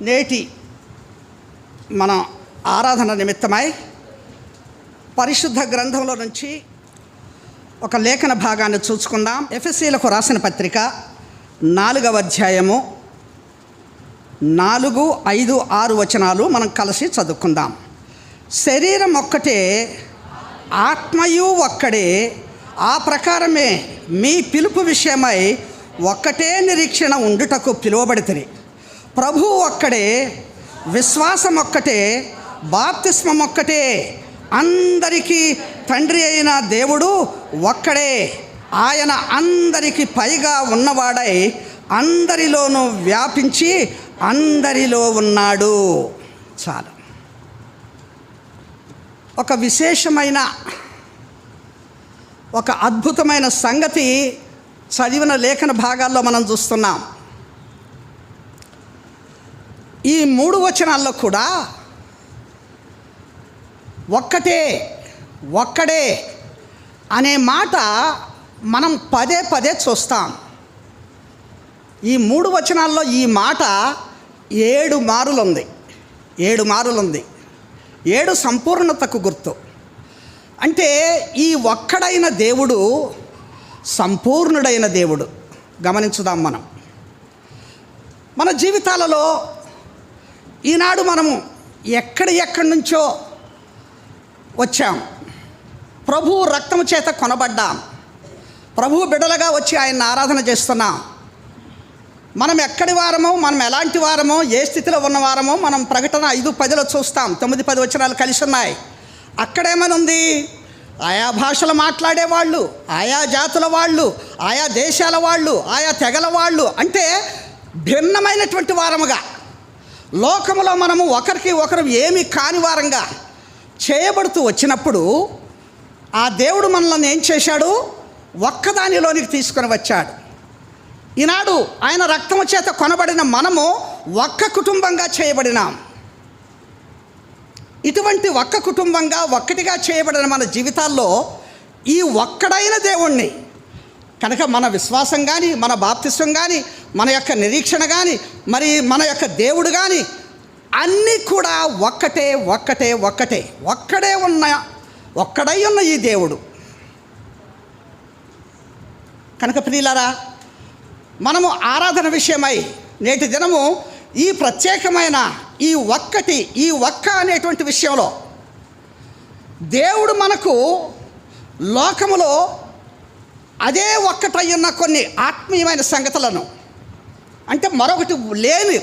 నేటి మన ఆరాధన నిమిత్తమై పరిశుద్ధ గ్రంథంలో నుంచి ఒక లేఖన భాగాన్ని చూసుకుందాం. ఎఫెసీలకు రాసిన పత్రిక 4వ అధ్యాయము 4, 5, 6 వచనాలు మనం కలిసి చదువుకుందాం. శరీరం ఒక్కటే, ఆత్మయు ఒక్కడే, ఆ ప్రకారమే మీ పిలుపు విషయమై ఒక్కటే నిరీక్షణ ఉండుటకు పిలువబడితిరి. ప్రభువు ఒక్కడే, విశ్వాసం ఒక్కటే, బాప్తిస్మం ఒక్కటే, అందరికీ తండ్రి అయిన దేవుడు ఒక్కడే. ఆయన అందరికీ పైగా ఉన్నవాడై అందరిలోనూ వ్యాపించి అందరిలో ఉన్నాడు. చాలు. ఒక విశేషమైన ఒక అద్భుతమైన సంగతి చదివిన లేఖన భాగాల్లో మనం చూస్తున్నాం. ఈ 3 వచనాల్లో కూడా ఒక్కటే, ఒక్కడే అనే మాట మనం పదే పదే చూస్తాం. ఈ 3 వచనాల్లో ఈ మాట 7 మారులు ఉంది. 7 మారులు ఉంది. 7 సంపూర్ణతకు గుర్తు. అంటే ఈ ఒక్కడైన దేవుడు సంపూర్ణుడైన దేవుడు. గమనించుదాం. మన జీవితాలలో ఈనాడు మనము ఎక్కడి నుంచో వచ్చాం. ప్రభువు రక్తము చేత కొనబడ్డాం. ప్రభువు బిడ్డలుగా వచ్చి ఆయన ఆరాధన చేస్తున్నాం. మనం ఎక్కడి వారమో, మనం ఎలాంటి వారమో, ఏ స్థితిలో ఉన్నవారమో మనం ప్రకటన 5:10 చూస్తాం. 9-10 వచనాలు కలిసి ఉన్నాయి. అక్కడేమని ఉంది? ఆయా భాషలు మాట్లాడేవాళ్ళు, ఆయా జాతుల వాళ్ళు, ఆయా దేశాల వాళ్ళు, ఆయా తెగల వాళ్ళు, అంటే భిన్నమైనటువంటి వారముగా లోకములో మనము ఒకరికి ఒకరు ఏమి కాని వారంగా చేయబడుతూ వచ్చినప్పుడు ఆ దేవుడు మనల్ని ఏం చేశాడు? ఒక్కదానిలోనికి తీసుకొని వచ్చాడు. ఈనాడు ఆయన రక్తము చేత కొనబడిన మనము ఒక్క కుటుంబంగా చేయబడినాం. ఇటువంటి ఒక్క కుటుంబంగా, ఒక్కటిగా చేయబడిన మన జీవితాల్లో ఈ ఒక్కడైన దేవుణ్ణి కనుక మన విశ్వాసం కానీ, మన బాప్తిస్వం కానీ, మన యొక్క నిరీక్షణ కానీ, మరి మన యొక్క దేవుడు కానీ అన్నీ కూడా ఒక్కటే, ఒక్కటే, ఒక్కటే, ఒక్కడై ఉన్న ఈ దేవుడు. కనుక ప్రియులారా, మనము ఆరాధన విషయమై నేటి దినము ఈ ప్రత్యేకమైన ఈ ఒక్క అనేటువంటి విషయంలో దేవుడు మనకు లోకములో అదే ఒక్కటై ఉన్న కొన్ని ఆత్మీయమైన సంగతులను, అంటే మరొకటి లేని,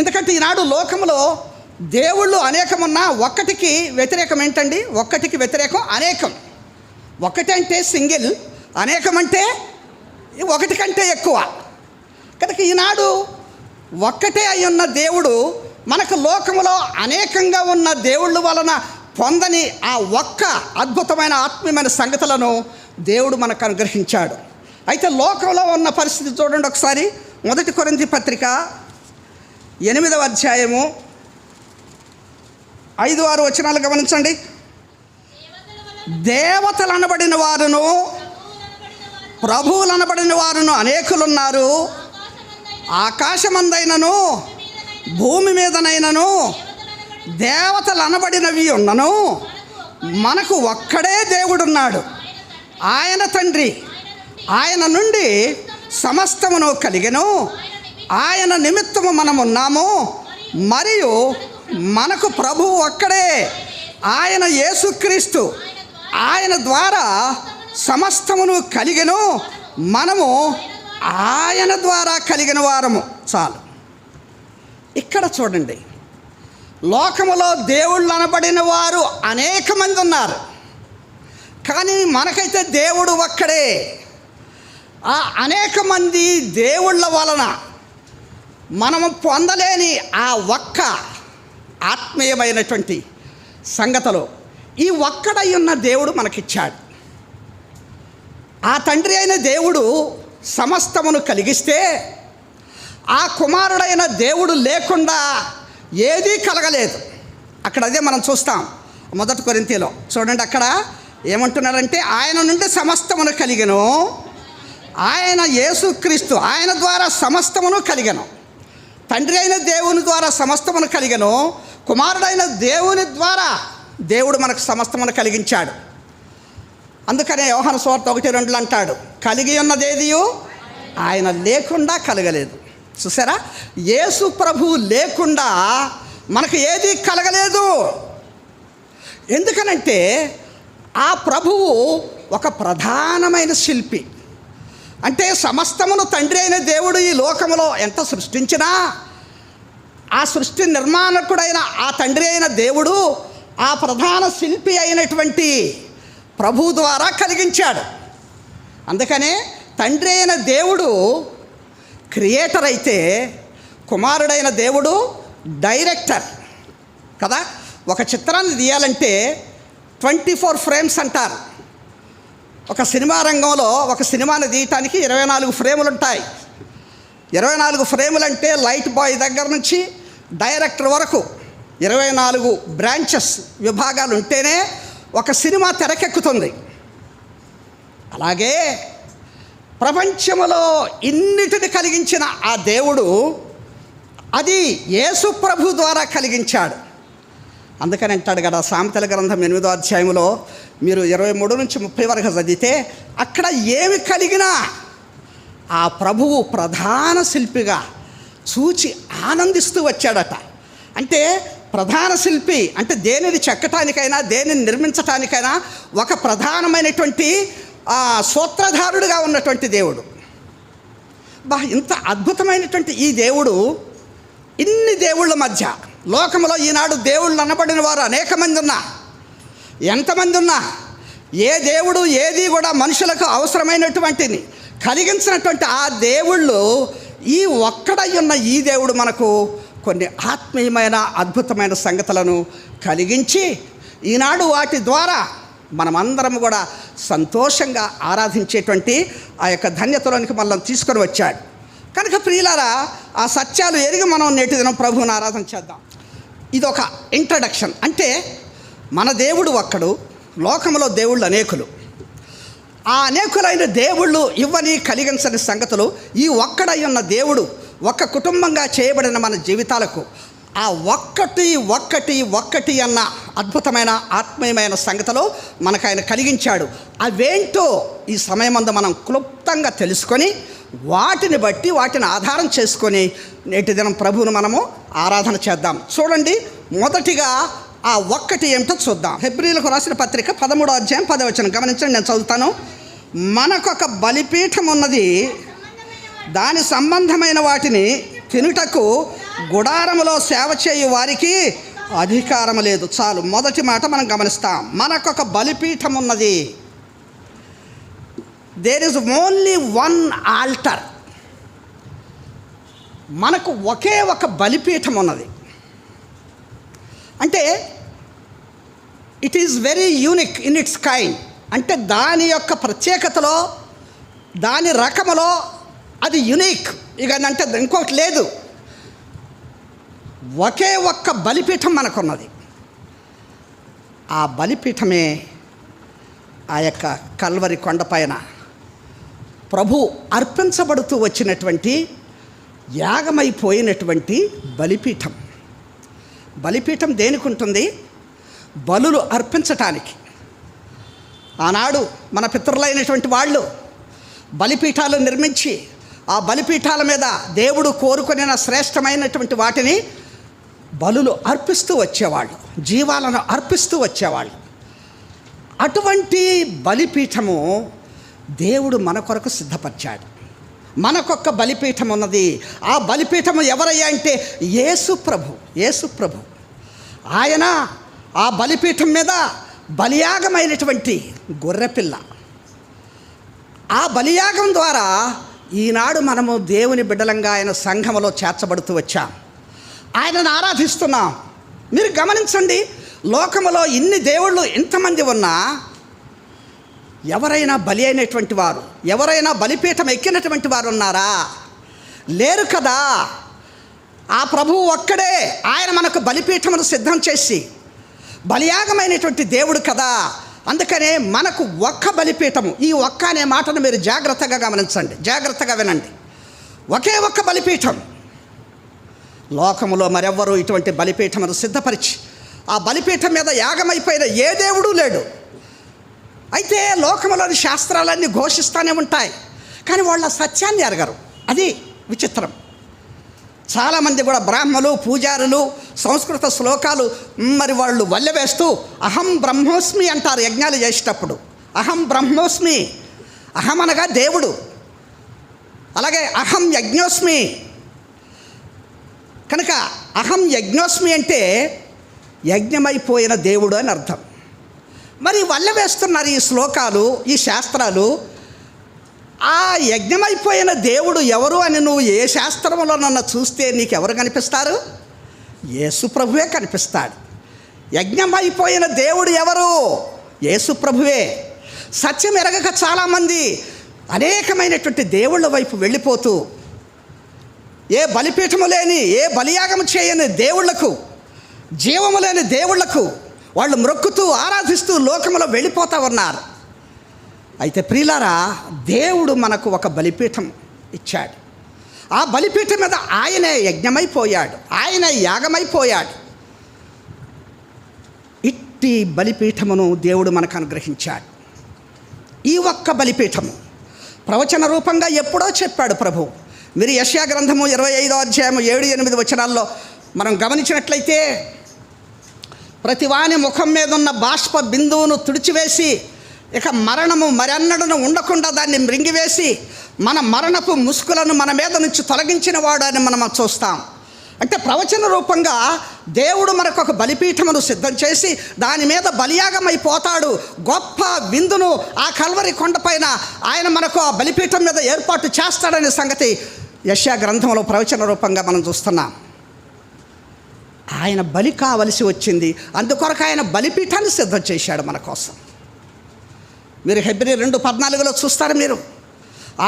ఎందుకంటే ఈనాడు లోకంలో దేవుళ్ళు అనేకమున్నా ఒక్కటికి వ్యతిరేకం ఏంటండి? ఒక్కటికి వ్యతిరేకం అనేకం. ఒకటి అంటే సింగిల్, అనేకం అంటే ఒకటి కంటే ఎక్కువ. కనుక ఈనాడు ఒక్కటే అయి ఉన్న దేవుడు మనకు లోకములో అనేకంగా ఉన్న దేవుళ్ళ వలన పొందని ఆ ఒక్క అద్భుతమైన ఆత్మీయమైన సంగతులను దేవుడు మనకు అనుగ్రహించాడు. అయితే లోకంలో ఉన్న పరిస్థితి చూడండి ఒకసారి. 1 కొరింథీ పత్రిక 8వ అధ్యాయము 5-6 వచనాలు గమనించండి. దేవతలు అనబడిన వారును, ప్రభువులు అనబడిన వారును అనేకులున్నారు. ఆకాశమందైనను భూమి మీదనైనను దేవతలు అనబడినవి ఉన్నను మనకు ఒక్కడే దేవుడున్నాడు. ఆయన తండ్రి. ఆయన నుండి సమస్తమును కలిగెను. ఆయన నిమిత్తము మనమున్నాము. మరియు మనకు ప్రభువు ఒక్కడే, ఆయన యేసుక్రీస్తు. ఆయన ద్వారా సమస్తమును కలిగెను. మనము ఆయన ద్వారా కలిగిన వారము. చాలు. ఇక్కడ చూడండి, లోకములో దేవుళ్ళు అనబడిన వారు అనేక మంది ఉన్నారు. కానీ మనకైతే దేవుడు ఒక్కడే. ఆ అనేక మంది దేవుళ్ళ వలన మనము పొందలేని ఆ ఒక్క ఆత్మీయమైనటువంటి సంగతులు ఈ ఒక్కడై ఉన్న దేవుడు మనకిచ్చాడు. ఆ తండ్రి అయిన దేవుడు సమస్తమును కలిగిస్తే ఆ కుమారుడైన దేవుడు లేకుండా ఏదీ కలగలేదు. అక్కడ అదే మనం చూస్తాం 1 కొరింథీలో. చూడండి, అక్కడ ఏమంటున్నారంటే ఆయన నుండి సమస్తమును కలిగెను, ఆయన యేసుక్రీస్తు, ఆయన ద్వారా సమస్తమును కలిగెను. తండ్రి అయిన దేవుని ద్వారా సమస్తమును కలిగెను, కుమారుడైన దేవుని ద్వారా దేవుడు మనకు సమస్తమును కలిగించాడు. అందుకనే యోహాను సువార్త 1:2 అంటాడు, కలిగి ఉన్నదేదియు ఆయన లేకుండా కలగలేదు. చూసారా, యేసు ప్రభువు లేకుండా మనకు ఏది కలగలేదు. ఎందుకనంటే ఆ ప్రభువు ఒక ప్రధానమైన శిల్పి. అంటే సమస్తమును తండ్రి అయిన దేవుడు ఈ లోకములో ఎంత సృష్టించినా ఆ సృష్టి నిర్మాణకుడైన ఆ తండ్రి అయిన దేవుడు ఆ ప్రధాన శిల్పి అయినటువంటి ప్రభువు ద్వారా కలిగించాడు. అందుకనే తండ్రి అయిన దేవుడు క్రియేటర్ అయితే కుమారుడైన దేవుడు డైరెక్టర్ కదా. ఒక చిత్రాన్ని తీయాలంటే 24 ఫ్రేమ్స్ అంటారు. ఒక సినిమా రంగంలో ఒక సినిమాని తీయటానికి 24 ఫ్రేములు ఉంటాయి. 24 ఫ్రేములు అంటే లైట్ బాయ్ దగ్గర నుంచి డైరెక్టర్ వరకు 24 బ్రాంచెస్, విభాగాలు ఉంటేనే ఒక సినిమా తెరకెక్కుతుంది. అలాగే ప్రపంచంలో ఇన్నిటిని కలిగించిన ఆ దేవుడు అది యేసు ప్రభు ద్వారా కలిగించాడు. అందుకని అంటాడు కదా, సామెతల గ్రంథం 8వ అధ్యాయంలో మీరు 23 నుంచి 30 వరకు చదివితే అక్కడ ఏమి కలిగినా ఆ ప్రభువు ప్రధాన శిల్పిగా చూచి ఆనందిస్తూ వచ్చాడట. అంటే ప్రధాన శిల్పి అంటే దేనిని చెక్కటానికైనా దేనిని నిర్మించటానికైనా ఒక ప్రధానమైనటువంటి సూత్రధారుడుగా ఉన్నటువంటి దేవుడు. ఇంత అద్భుతమైనటువంటి ఈ దేవుడు ఇన్ని దేవుళ్ళ మధ్య లోకంలో ఈనాడు దేవుళ్ళు అనబడిన వారు అనేక మంది ఉన్నా, ఎంతమంది ఉన్నా ఏ దేవుడు ఏది కూడా మనుషులకు అవసరమైనటువంటిని కలిగించినటువంటి ఆ దేవుళ్ళు ఈ ఒక్కడై ఉన్న ఈ దేవుడు మనకు కొన్ని ఆత్మీయమైన అద్భుతమైన సంగతులను కలిగించి ఈనాడు వాటి ద్వారా మనమందరం కూడా సంతోషంగా ఆరాధించేటువంటి ఆ యొక్క ధన్యతలోనికి మనల్ని తీసుకొని వచ్చాడు. కనుక ప్రియులారా, ఆ సత్యాలు ఎరిగి మనం నేటి దినం ప్రభువుని ఆరాధన చేద్దాం. ఇదొక ఇంట్రడక్షన్. అంటే మన దేవుడు ఒక్కడు, లోకంలో దేవుళ్ళు అనేకులు. ఆ అనేకులైన దేవుళ్ళు ఇవ్వని కలిగించని సంగతులు ఈ ఒక్కడై ఉన్న దేవుడు ఒక్క కుటుంబంగా చేయబడిన మన జీవితాలకు ఆ ఒక్కటి అన్న అద్భుతమైన ఆత్మీయమైన సంగతులు మనకు ఆయన కలిగించాడు. అవేంటో ఈ సమయమందు మనం క్లుప్తంగా తెలుసుకొని వాటిని బట్టి వాటిని ఆధారం చేసుకొని నేటి దినం ప్రభువును మనము ఆరాధన చేద్దాం. చూడండి, మొదటిగా ఆ ఒక్కటి ఏమిటో చూద్దాం. హెబ్రీయులకు రాసిన పత్రిక 13వ అధ్యాయం 10వ వచనం గమనించండి, నేను చదువుతాను. మనకొక బలిపీఠం ఉన్నది, దాని సంబంధమైన వాటిని తినుటకు గుడారములో సేవ చేయు వారికి అధికారం లేదు. చాలు, మొదటి మాట మనం గమనిస్తాం. మనకొక బలిపీఠం ఉన్నది. There is only one altar. మనకు ఒకే ఒక బలిపీఠం ఉన్నది. అంటే it is very unique in its kind. అంటే దాని యొక్క ప్రత్యేకతలో, దాని రకములో అది యునిక్. ఇక అంటే ఇంకొకటి లేదు. ఒకే ఒక్క బలిపీఠం మనకున్నది. ఆ బలిపీఠమే ఆ యొక్క కల్వరి కొండపైన ప్రభు అర్పించబడుతూ వచ్చినటువంటి యాగమైపోయినటువంటి బలిపీఠం. బలిపీఠం దేనికి ఉంటుంది? బలులు అర్పించటానికి. ఆనాడు మన పితరులైనటువంటి వాళ్ళు బలిపీఠాలు నిర్మించి ఆ బలిపీఠాల మీద దేవుడు కోరుకొనిన శ్రేష్టమైనటువంటి వాటిని బలులు అర్పిస్తూ వచ్చేవాళ్ళు, జీవాలను అర్పిస్తూ వచ్చేవాళ్ళు. అటువంటి బలిపీఠము దేవుడు మన కొరకు సిద్ధపరిచాడు. మనకొక్క బలిపీఠం ఉన్నది. ఆ బలిపీఠము ఎవరయ్యా అంటే యేసు ప్రభు. ఆయన ఆ బలిపీఠం మీద బలియాగమైనటువంటి గొర్రెపిల్ల. ఆ బలియాగం ద్వారా ఈనాడు మనము దేవుని బిడ్డలంగా ఆయన సంఘములో చేర్చబడుతూ వచ్చాం. ఆయనను ఆరాధిస్తున్నాం. మీరు గమనించండి, లోకములో ఇన్ని దేవుళ్ళు ఇంతమంది ఉన్నా ఎవరైనా బలి అయినటువంటి వారు, ఎవరైనా బలిపీఠం ఎక్కినటువంటి వారు ఉన్నారా? లేరు కదా. ఆ ప్రభువు ఒక్కడే. ఆయన మనకు బలిపీఠమును సిద్ధం చేసి బలియాగమైనటువంటి దేవుడు కదా. అందుకనే మనకు ఒక్క బలిపీఠము. ఈ ఒక్క అనే మాటను మీరు జాగ్రత్తగా గమనించండి, జాగ్రత్తగా వినండి. ఒకే ఒక్క బలిపీఠం. లోకములో మరెవ్వరూ ఇటువంటి బలిపీఠమును సిద్ధపరిచి ఆ బలిపీఠం మీద యాగమైపోయిన ఏ దేవుడు లేడు. అయితే లోకములోని శాస్త్రాలన్నీ ఘోషిస్తూనే ఉంటాయి, కానీ వాళ్ళ సత్యాన్ని ఎరగరు. అది విచిత్రం. చాలామంది కూడా బ్రాహ్మలు, పూజారులు సంస్కృత శ్లోకాలు మరి వాళ్ళు వల్లెవేస్తూ అహం బ్రహ్మోస్మి అంటారు యజ్ఞాలు చేసేటప్పుడు. అహం బ్రహ్మోస్మి, అహం అనగా దేవుడు. అలాగే అహం యజ్ఞోస్మి, కనుక అహం యజ్ఞోస్మి అంటే యజ్ఞమైపోయిన దేవుడు అని అర్థం. మరి వల్లెవేస్తున్నారు ఈ శ్లోకాలు, ఈ శాస్త్రాలు. ఆ యజ్ఞమైపోయిన దేవుడు ఎవరు అని నువ్వు ఏ శాస్త్రంలో నన్ను చూస్తే నీకెవరు కనిపిస్తారు? యేసు ప్రభువే కనిపిస్తాడు. యజ్ఞమైపోయిన దేవుడు ఎవరు? యేసు ప్రభువే. సత్యం ఎరగక చాలామంది అనేకమైనటువంటి దేవుళ్ళ వైపు వెళ్ళిపోతూ ఏ బలిపీఠము లేని, ఏ బలియాగము చేయని దేవుళ్లకు, జీవము లేని దేవుళ్లకు వాళ్ళు మ్రొక్కుతూ ఆరాధిస్తూ లోకములో వెళ్ళిపోతూ ఉన్నారు. అయితే ప్రియులారా, దేవుడు మనకు ఒక బలిపీఠం ఇచ్చాడు. ఆ బలిపీఠం మీద ఆయనే యజ్ఞమైపోయాడు, ఆయన యాగమైపోయాడు. ఇట్టి బలిపీఠమును దేవుడు మనకు అనుగ్రహించాడు. ఈ ఒక్క బలిపీఠము ప్రవచన రూపంగా ఎప్పుడో చెప్పాడు ప్రభు. మీరు యెషయా గ్రంథము 25వ అధ్యాయము 7-8 వచనాల్లో మనం గమనించినట్లయితే, ప్రతివాని ముఖం మీద ఉన్న బాష్ప బిందువును తుడిచివేసి ఇక మరణము మరెన్నడను ఉండకుండా దాన్ని మృంగివేసి మన మరణపు ముసుకులను మన మీద నుంచి తొలగించిన వాడు అని మనం చూస్తాం. అంటే ప్రవచన రూపంగా దేవుడు మనకు ఒక బలిపీఠమును సిద్ధం చేసి దాని మీద బలియాగమైపోతాడు. గొప్ప విందును ఆ కల్వరి కొండపైన ఆయన మనకు ఆ బలిపీఠం మీద ఏర్పాటు చేస్తాడనే సంగతి యెషయా గ్రంథంలో ప్రవచన రూపంగా మనం చూస్తున్నాం. ఆయన బలి కావలసి వచ్చింది, అందుకొరకు ఆయన బలిపీఠాన్ని సిద్ధం చేశాడు మన కోసం. మీరు హెబ్రీ 2:14 చూస్తారు. మీరు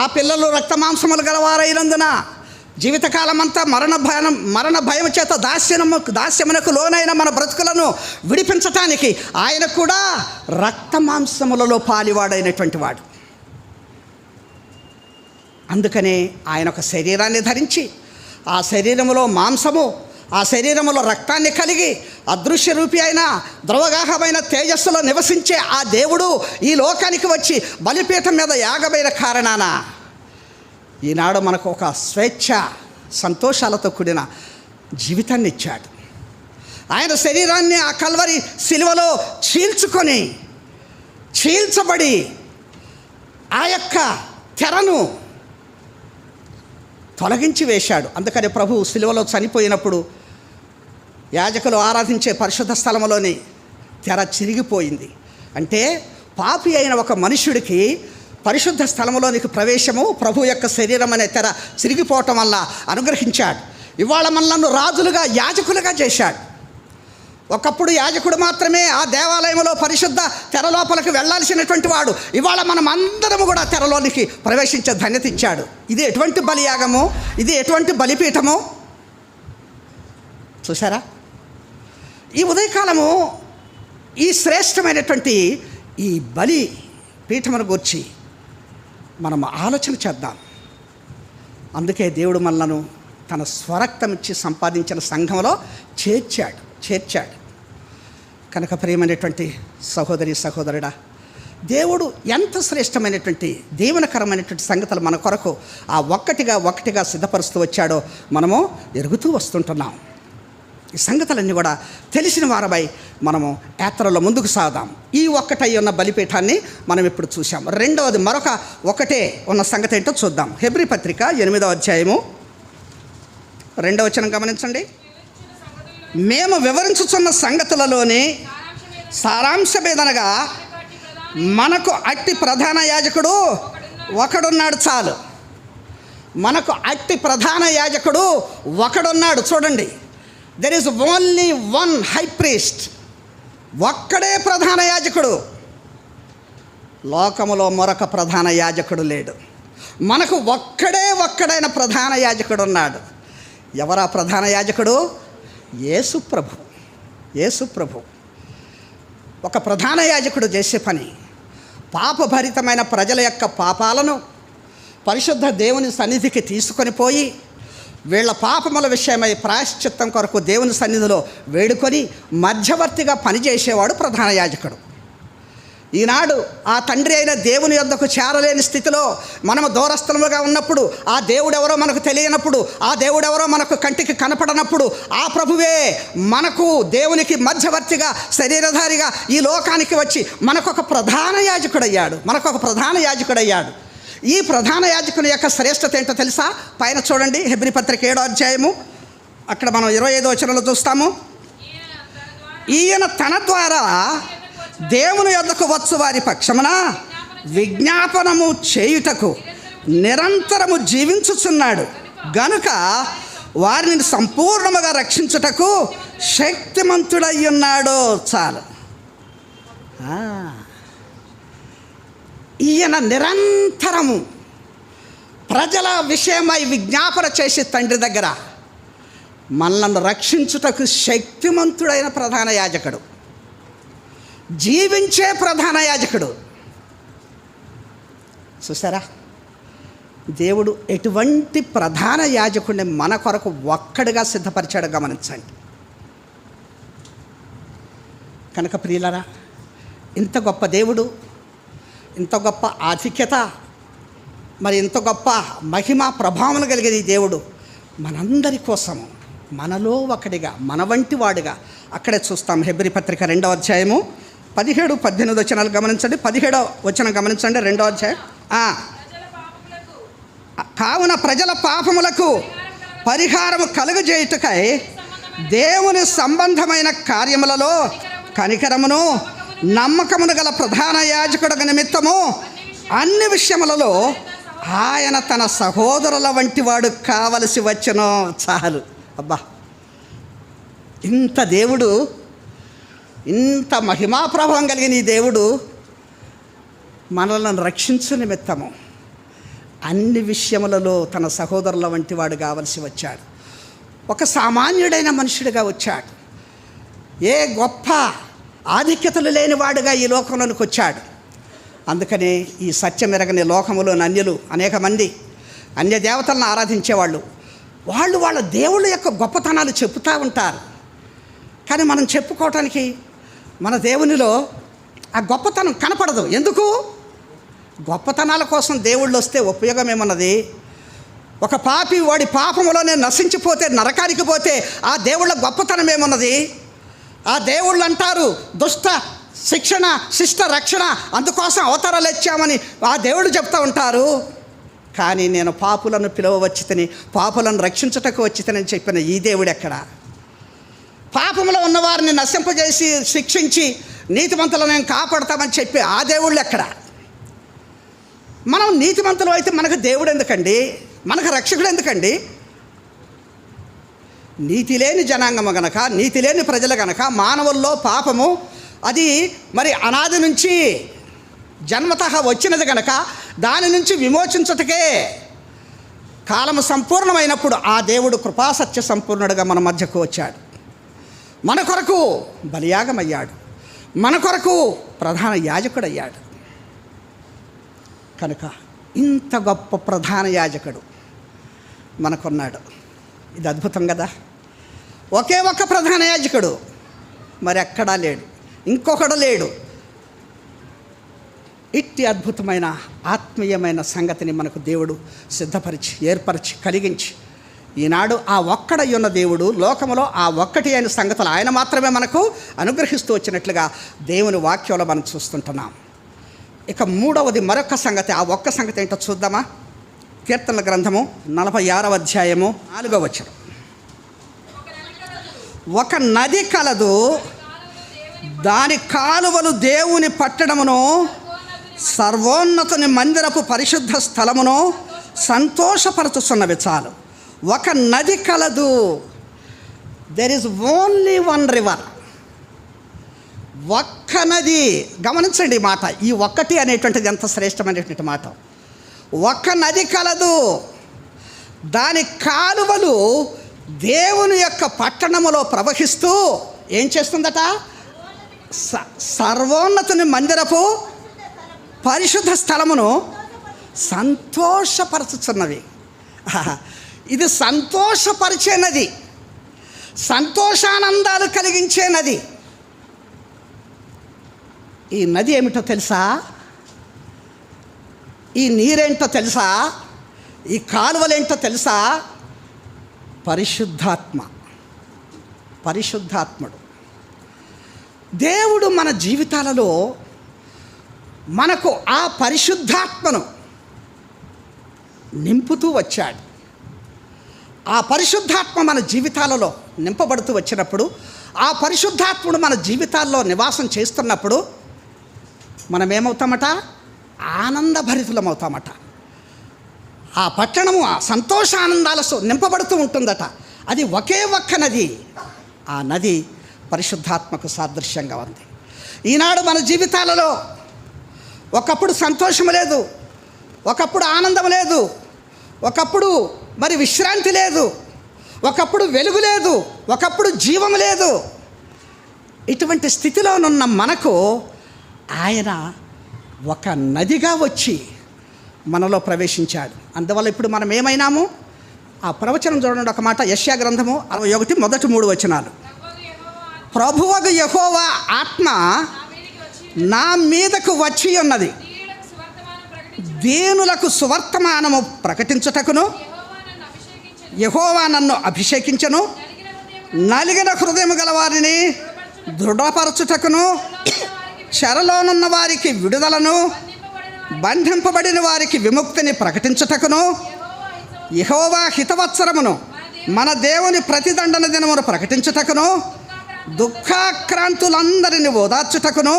ఆ పిల్లలు రక్తమాంసములు గలవారైనందున జీవితకాలమంతా మరణ భయం చేత దాస్యమునకు లోనైన మన బ్రతుకులను విడిపించటానికి ఆయన కూడా రక్తమాంసములలో పాలివాడైనటువంటి వాడు. అందుకనే ఆయన ఒక శరీరాన్ని ధరించి ఆ శరీరములో మాంసము, ఆ శరీరములో రక్తాన్ని కలిగి అదృశ్య రూపి అయిన ద్రవగాహమైన తేజస్సులో నివసించే ఆ దేవుడు ఈ లోకానికి వచ్చి బలిపీఠం మీద యాగమైన కారణాన ఈనాడు మనకు ఒక స్వేచ్ఛ, సంతోషాలతో కూడిన జీవితాన్ని ఇచ్చాడు. ఆయన శరీరాన్ని ఆ కల్వరి శిలువలో చీల్చబడి ఆ యొక్క తెరను తొలగించి వేశాడు. అందుకని ప్రభు శిలువలో చనిపోయినప్పుడు యాజకులు ఆరాధించే పరిశుద్ధ స్థలంలోని తెర చిరిగిపోయింది. అంటే పాపి అయిన ఒక మనుష్యుడికి పరిశుద్ధ స్థలంలోనికి ప్రవేశము ప్రభు యొక్క శరీరం అనే తెర చిరిగిపోవటం వల్ల అనుగ్రహించాడు. ఇవాళ మనల్ని రాజులుగా, యాజకులుగా చేశాడు. ఒకప్పుడు యాజకుడు మాత్రమే ఆ దేవాలయంలో పరిశుద్ధ తెర లోపలికి వెళ్ళాల్సినటువంటి వాడు. ఇవాళ మనం అందరము కూడా తెరలోనికి ప్రవేశించే ధన్యత ఇచ్చాడు. ఇది ఎటువంటి బలియాగము, ఇది ఎటువంటి బలిపీఠము చూసారా? ఈ ఉదయకాలము ఈ శ్రేష్టమైనటువంటి ఈ బలి పీఠమును గూర్చి మనం ఆలోచన చేద్దాం. అందుకే దేవుడు మనలను తన స్వరక్తం ఇచ్చి సంపాదించిన సంఘంలో చేర్చాడు. కనుక ప్రియమైనటువంటి సహోదరి సహోదరుడా, దేవుడు ఎంత శ్రేష్టమైనటువంటి దీవెనకరమైనటువంటి సంగతులు మన కొరకు ఆ ఒక్కటిగా సిద్ధపరుస్తూ వచ్చాడో మనము ఎరుగుతూ వస్తుంటున్నాం. ఈ సంగతులన్నీ కూడా తెలిసిన వారమై మనము యాత్రలో ముందుకు సాగుదాం. ఈ ఒక్కటై ఉన్న బలిపీఠాన్ని మనం ఇప్పుడు చూసాం. రెండవది మరొక ఒకటే ఉన్న సంగతి ఏంటో చూద్దాం. హెబ్రీ పత్రిక 8వ అధ్యాయము 2వ వచనం గమనించండి. మేము వివరించుచున్న సంగతులలోని సారాంశమేదనగా మనకు అట్టి ప్రధాన యాజకుడు ఒకడున్నాడు. చాలు, మనకు అట్టి ప్రధాన యాజకుడు ఒకడున్నాడు. చూడండి, there is only one high priest. ఒక్కడే ప్రధాన యాజకుడు. లోకములో మరొక ప్రధాన యాజకుడు లేడు. మనకు ఒక్కడైన ప్రధాన యాజకుడు ఉన్నాడు. ఎవరా ప్రధాన యాజకుడు? యేసు ప్రభు. ఒక ప్రధాన యాజకుడు చేసే పని పాపభరితమైన ప్రజల యొక్క పాపాలను పరిశుద్ధ దేవుని సన్నిధికి తీసుకొని పోయి వీళ్ళ పాపముల విషయమై ప్రాయశ్చిత్తం కొరకు దేవుని సన్నిధిలో వేడుకొని మధ్యవర్తిగా పనిచేసేవాడు ప్రధాన యాజకుడు. ఈనాడు ఆ తండ్రి అయిన దేవుని యొద్దకు చేరలేని స్థితిలో మనము దూరస్థలముగా ఉన్నప్పుడు, ఆ దేవుడెవరో మనకు తెలియనప్పుడు, ఆ దేవుడెవరో మనకు కంటికి కనపడనప్పుడు, ఆ ప్రభువే మనకు దేవునికి మధ్యవర్తిగా శరీరధారిగా ఈ లోకానికి వచ్చి మనకొక ప్రధాన యాజకుడయ్యాడు. ఈ ప్రధాన యాజకుని యొక్క శ్రేష్టత ఏంటో తెలుసా? పైన చూడండి, హెబ్రీ పత్రిక 7వ అధ్యాయము, అక్కడ మనం 25వ వచనంలో చూస్తాము. ఈయన తన ద్వారా దేవుని యొద్దకు వచ్చు వారి పక్షమున విజ్ఞాపనము చేయుటకు నిరంతరము జీవించుచున్నాడు గనుక వారిని సంపూర్ణముగా రక్షించుటకు శక్తిమంతుడై ఉన్నాడు. చాలు. ఈయన నిరంతరము ప్రజల విషయమై విజ్ఞాపన చేసి తండ్రి దగ్గర మనల్ని రక్షించుటకు శక్తిమంతుడైన ప్రధాన యాజకుడు, జీవించే ప్రధాన యాజకుడు. చూసారా, దేవుడు ఎటువంటి ప్రధాన యాజకుడిని మన కొరకు ఒక్కడిగా సిద్ధపరిచాడు గమనించండి. కనుక ప్రియులరా, ఇంత గొప్ప దేవుడు, ఇంత గొప్ప ఆధిక్యత, మరి ఇంత గొప్ప మహిమ ప్రభావములు కలిగిన ఈ దేవుడు మనందరి కోసము మనలో ఒకడిగా, మన వంటి వాడుగా, అక్కడే చూస్తాం. హెబ్రీ పత్రిక 2వ అధ్యాయము 17-18 వచనాలు గమనించండి. 17వ వచనం గమనించండి, 2వ అధ్యాయం. కావున ప్రజల పాపములకు పరిహారము కలుగజేయుటకై దేవుని సంబంధమైన కార్యములలో కనికరమును నమ్మకమును గల ప్రధాన యాజకుడు నిమిత్తము అన్ని విషయములలో ఆయన తన సహోదరుల వంటి వాడు కావలసి వచ్చెను. చాలు. అబ్బా, ఇంత దేవుడు, ఇంత మహిమాప్రభావం కలిగిన ఈ దేవుడు మనల్ని రక్షించు నిమిత్తము అన్ని విషయములలో తన సహోదరుల వంటి వాడు కావలసి వచ్చాడు. ఒక సామాన్యుడైన మనుషుడిగా వచ్చాడు. ఏ గొప్ప ఆధిక్యతలు లేనివాడుగా ఈ లోకంలోనికి వచ్చాడు. అందుకనే ఈ సత్యం ఎరగని లోకములోని అన్యులు అనేక మంది అన్య దేవతలను ఆరాధించేవాళ్ళు, వాళ్ళ దేవుళ్ళ యొక్క గొప్పతనాలు చెప్తూ ఉంటారు. కానీ మనం చెప్పుకోవటానికి మన దేవునిలో ఆ గొప్పతనం కనపడదు. ఎందుకు? గొప్పతనాల కోసం దేవుళ్ళు వస్తే ఉపయోగం ఏమన్నది? ఒక పాపి వాడి పాపములోనే నశించిపోతే, నరకానికి పోతే ఆ దేవుళ్ళ గొప్పతనం ఏమన్నది? ఆ దేవుళ్ళు అంటారు దుష్ట శిక్షణ, శిష్ట రక్షణ, అందుకోసం అవతారాలు ఇచ్చామని ఆ దేవుడు చెప్తూ ఉంటారు. కానీ నేను పాపులను పిలువవచ్చితని, పాపులను రక్షించుటకు వచ్చితనని చెప్పిన ఈ దేవుడు ఎక్కడ? పాపంలో ఉన్నవారిని నశింపజేసి శిక్షించి నీతిమంతులను నేను కాపాడతామని చెప్పి ఆ దేవుళ్ళు ఎక్కడ? మనం నీతిమంతులు అయితే మనకు దేవుడు ఎందుకండి? మనకు రక్షకుడు ఎందుకండి? నీతి లేని జనాంగము గనక, నీతి లేని ప్రజలు గనక, మానవుల్లో పాపము అది మరి అనాది నుంచి జన్మతః వచ్చినది గనక దాని నుంచి విమోచించుటకే కాలము సంపూర్ణమైనప్పుడు ఆ దేవుడు కృపాసత్య సంపూర్ణుడుగా మన మధ్యకు వచ్చాడు. మన కొరకు బలియాగమయ్యాడు, మన కొరకు ప్రధాన యాజకుడు అయ్యాడు. కనుక ఇంత గొప్ప ప్రధాన యాజకుడు మనకున్నాడు. ఇది అద్భుతం కదా. ఒకే ఒక్క ప్రధాన యాజకుడు, మరి ఎక్కడా లేడు, ఇంకొకడు లేడు. ఇట్టి అద్భుతమైన ఆత్మీయమైన సంగతిని మనకు దేవుడు సిద్ధపరిచి, ఏర్పరిచి, కలిగించి ఈనాడు ఆ ఒక్కడై ఉన్న దేవుడు లోకములో ఆ ఒక్కటి అయిన సంగతులు ఆయన మాత్రమే మనకు అనుగ్రహిస్తూ వచ్చినట్లుగా దేవుని వాక్యంలో మనం చూస్తుంటున్నాం. ఇక మూడవది మరొక సంగతి, ఆ ఒక్క సంగతి ఏంటో చూద్దామా? కీర్తనల గ్రంథము 46వ అధ్యాయము 4వ వచనం. ఒక నది కలదు, దాని కాలువలు దేవుని పట్టణమును, సర్వోన్నతుని మందిరపు పరిశుద్ధ స్థలమును సంతోషపరచుచున్నవి. చాలు. ఒక నది కలదు. There is only one river. ఒక్క నది. గమనించండి ఈ మాట. ఈ ఒక్కటి అనేటువంటిది ఎంత శ్రేష్టమైనటువంటి మాట. ఒక్క నది కలదు, దాని కాలువలు దేవుని యొక్క పట్టణములో ప్రవహిస్తూ ఏం చేస్తుందట? సర్వోన్నతుని మందిరపు పరిశుద్ధ స్థలమును సంతోషపరచుచున్నవి. ఇది సంతోషపరిచే నది, సంతోషానందాలు కలిగించే నది. ఈ నది ఏమిటో తెలుసా? ఈ నీరేంటో తెలుసా? ఈ కాలువలేంటో తెలుసా? పరిశుద్ధాత్మ, పరిశుద్ధాత్ముడు. దేవుడు మన జీవితాలలో మనకు ఆ పరిశుద్ధాత్మను నింపుతూ వచ్చాడు. ఆ పరిశుద్ధాత్మ మన జీవితాలలో నింపబడుతూ వచ్చినప్పుడు, ఆ పరిశుద్ధాత్ముడు మన జీవితాల్లో నివాసం చేస్తున్నప్పుడు మనం ఏమవుతామట? ఆనందభరితులమవుతామట. ఆ పట్టణము ఆ సంతోషానందాలతో నింపబడుతూ ఉంటుందట. అది ఒకే ఒక్క నది. ఆ నది పరిశుద్ధాత్మకు సాదృశ్యంగా ఉంది. ఈనాడు మన జీవితాలలో ఒకప్పుడు సంతోషం లేదు, ఒకప్పుడు ఆనందం లేదు, ఒకప్పుడు మరి విశ్రాంతి లేదు, ఒకప్పుడు వెలుగు లేదు, ఒకప్పుడు జీవం లేదు. ఇటువంటి స్థితిలోనున్న మనకు ఆయన ఒక నదిగా వచ్చి మనలో ప్రవేశించాడు. అందువల్ల ఇప్పుడు మనం ఏమైనాము? ఆ ప్రవచనం చూడండి, ఒక మాట. యెషయా గ్రంథము 61 మొదటి 3 వచనాలు. ప్రభువగు యెహోవా ఆత్మ నా మీదకు వచ్చి ఉన్నది, దీనులకు సువర్తమానము ప్రకటించుటకును, యెహోవా నన్ను అభిషేకించను, నలిగిన హృదయము గల వారిని దృఢపరచుటకును, చెరలోనున్న వారికి విడుదలను, బంధింపబడిన వారికి విముక్తిని ప్రకటించుటకును, యెహోవా హితవత్సరమును మన దేవుని ప్రతిదండన దినమును ప్రకటించుటకును, దుఃఖాక్రాంతులందరిని ఓదార్చుటకును,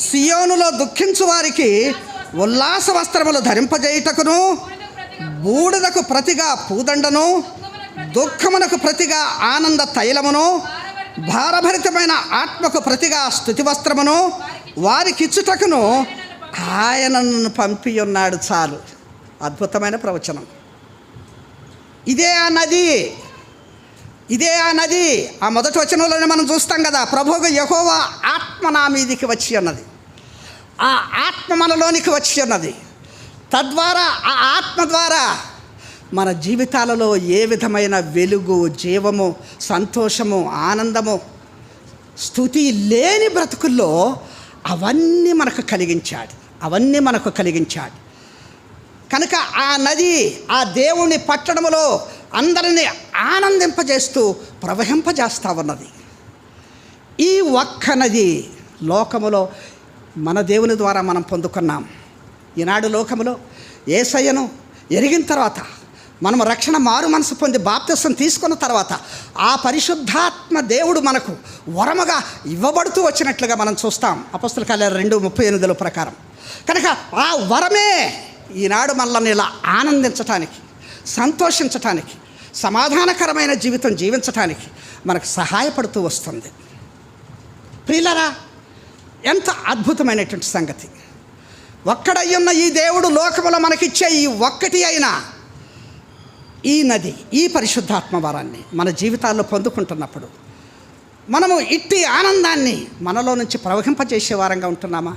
సియోనులో దుఃఖించు వారికి ఉల్లాస వస్త్రములు ధరింపజేయుటకును, బూడిదకు ప్రతిగా పూదండను, దుఃఖమునకు ప్రతిగా ఆనంద తైలమును, భారభరితమైన ఆత్మకు ప్రతిగా స్తుతి వస్త్రమును వారికిచ్చుటకును ఆయనను పంపి ఉన్నాడు. చాలు. అద్భుతమైన ప్రవచనం. ఇదే ఆ నది, ఇదే ఆ నది. ఆ మొదటి వచనంలోనే మనం చూస్తాం కదా, ప్రభువుగా యెహోవా ఆత్మ నా మీదికి వచ్చి ఉన్నది. ఆ ఆత్మ మనలోనికి వచ్చి ఉన్నది. తద్వారా ఆ ఆత్మ ద్వారా మన జీవితాలలో ఏ విధమైన వెలుగు, జీవము, సంతోషము, ఆనందము, స్తుతి లేని బ్రతుకుల్లో అవన్నీ మనకు కలిగించాడు, అవన్నీ మనకు కలిగించాడు. కనుక ఆ నది ఆ దేవుని పట్టణములో అందరినీ ఆనందింపజేస్తూ ప్రవహింపజేస్తూ ఉన్నది. ఈ ఒక్క నది లోకములో మన దేవుని ద్వారా మనం పొందుకున్నాం. ఈనాడు లోకములో యేసయ్యను ఎరిగిన తర్వాత, మనం రక్షణ మారు మనసు పొంది బాప్తిసం తీసుకున్న తర్వాత ఆ పరిశుద్ధాత్మ దేవుడు మనకు వరముగా ఇవ్వబడుతూ వచ్చినట్లుగా మనం చూస్తాం అపొస్తలుల కార్యాలు 2:38 ప్రకారం. కనుక ఆ వరమే ఈనాడు మనల్ని ఇలా ఆనందించటానికి, సంతోషించటానికి, సమాధానకరమైన జీవితం జీవించటానికి మనకు సహాయపడుతూ వస్తుంది. ప్రియులారా, ఎంత అద్భుతమైనటువంటి సంగతి! ఒక్కడయ్యున్న ఈ దేవుడు లోకములో మనకిచ్చే ఈ ఒక్కటి అయినా ఈ నది, ఈ పరిశుద్ధాత్మ వరాన్ని మన జీవితాల్లో పొందుకుంటున్నప్పుడు మనము ఇట్టి ఆనందాన్ని మనలో నుంచి ప్రవహింపజేసే వారంగా ఉంటున్నామా?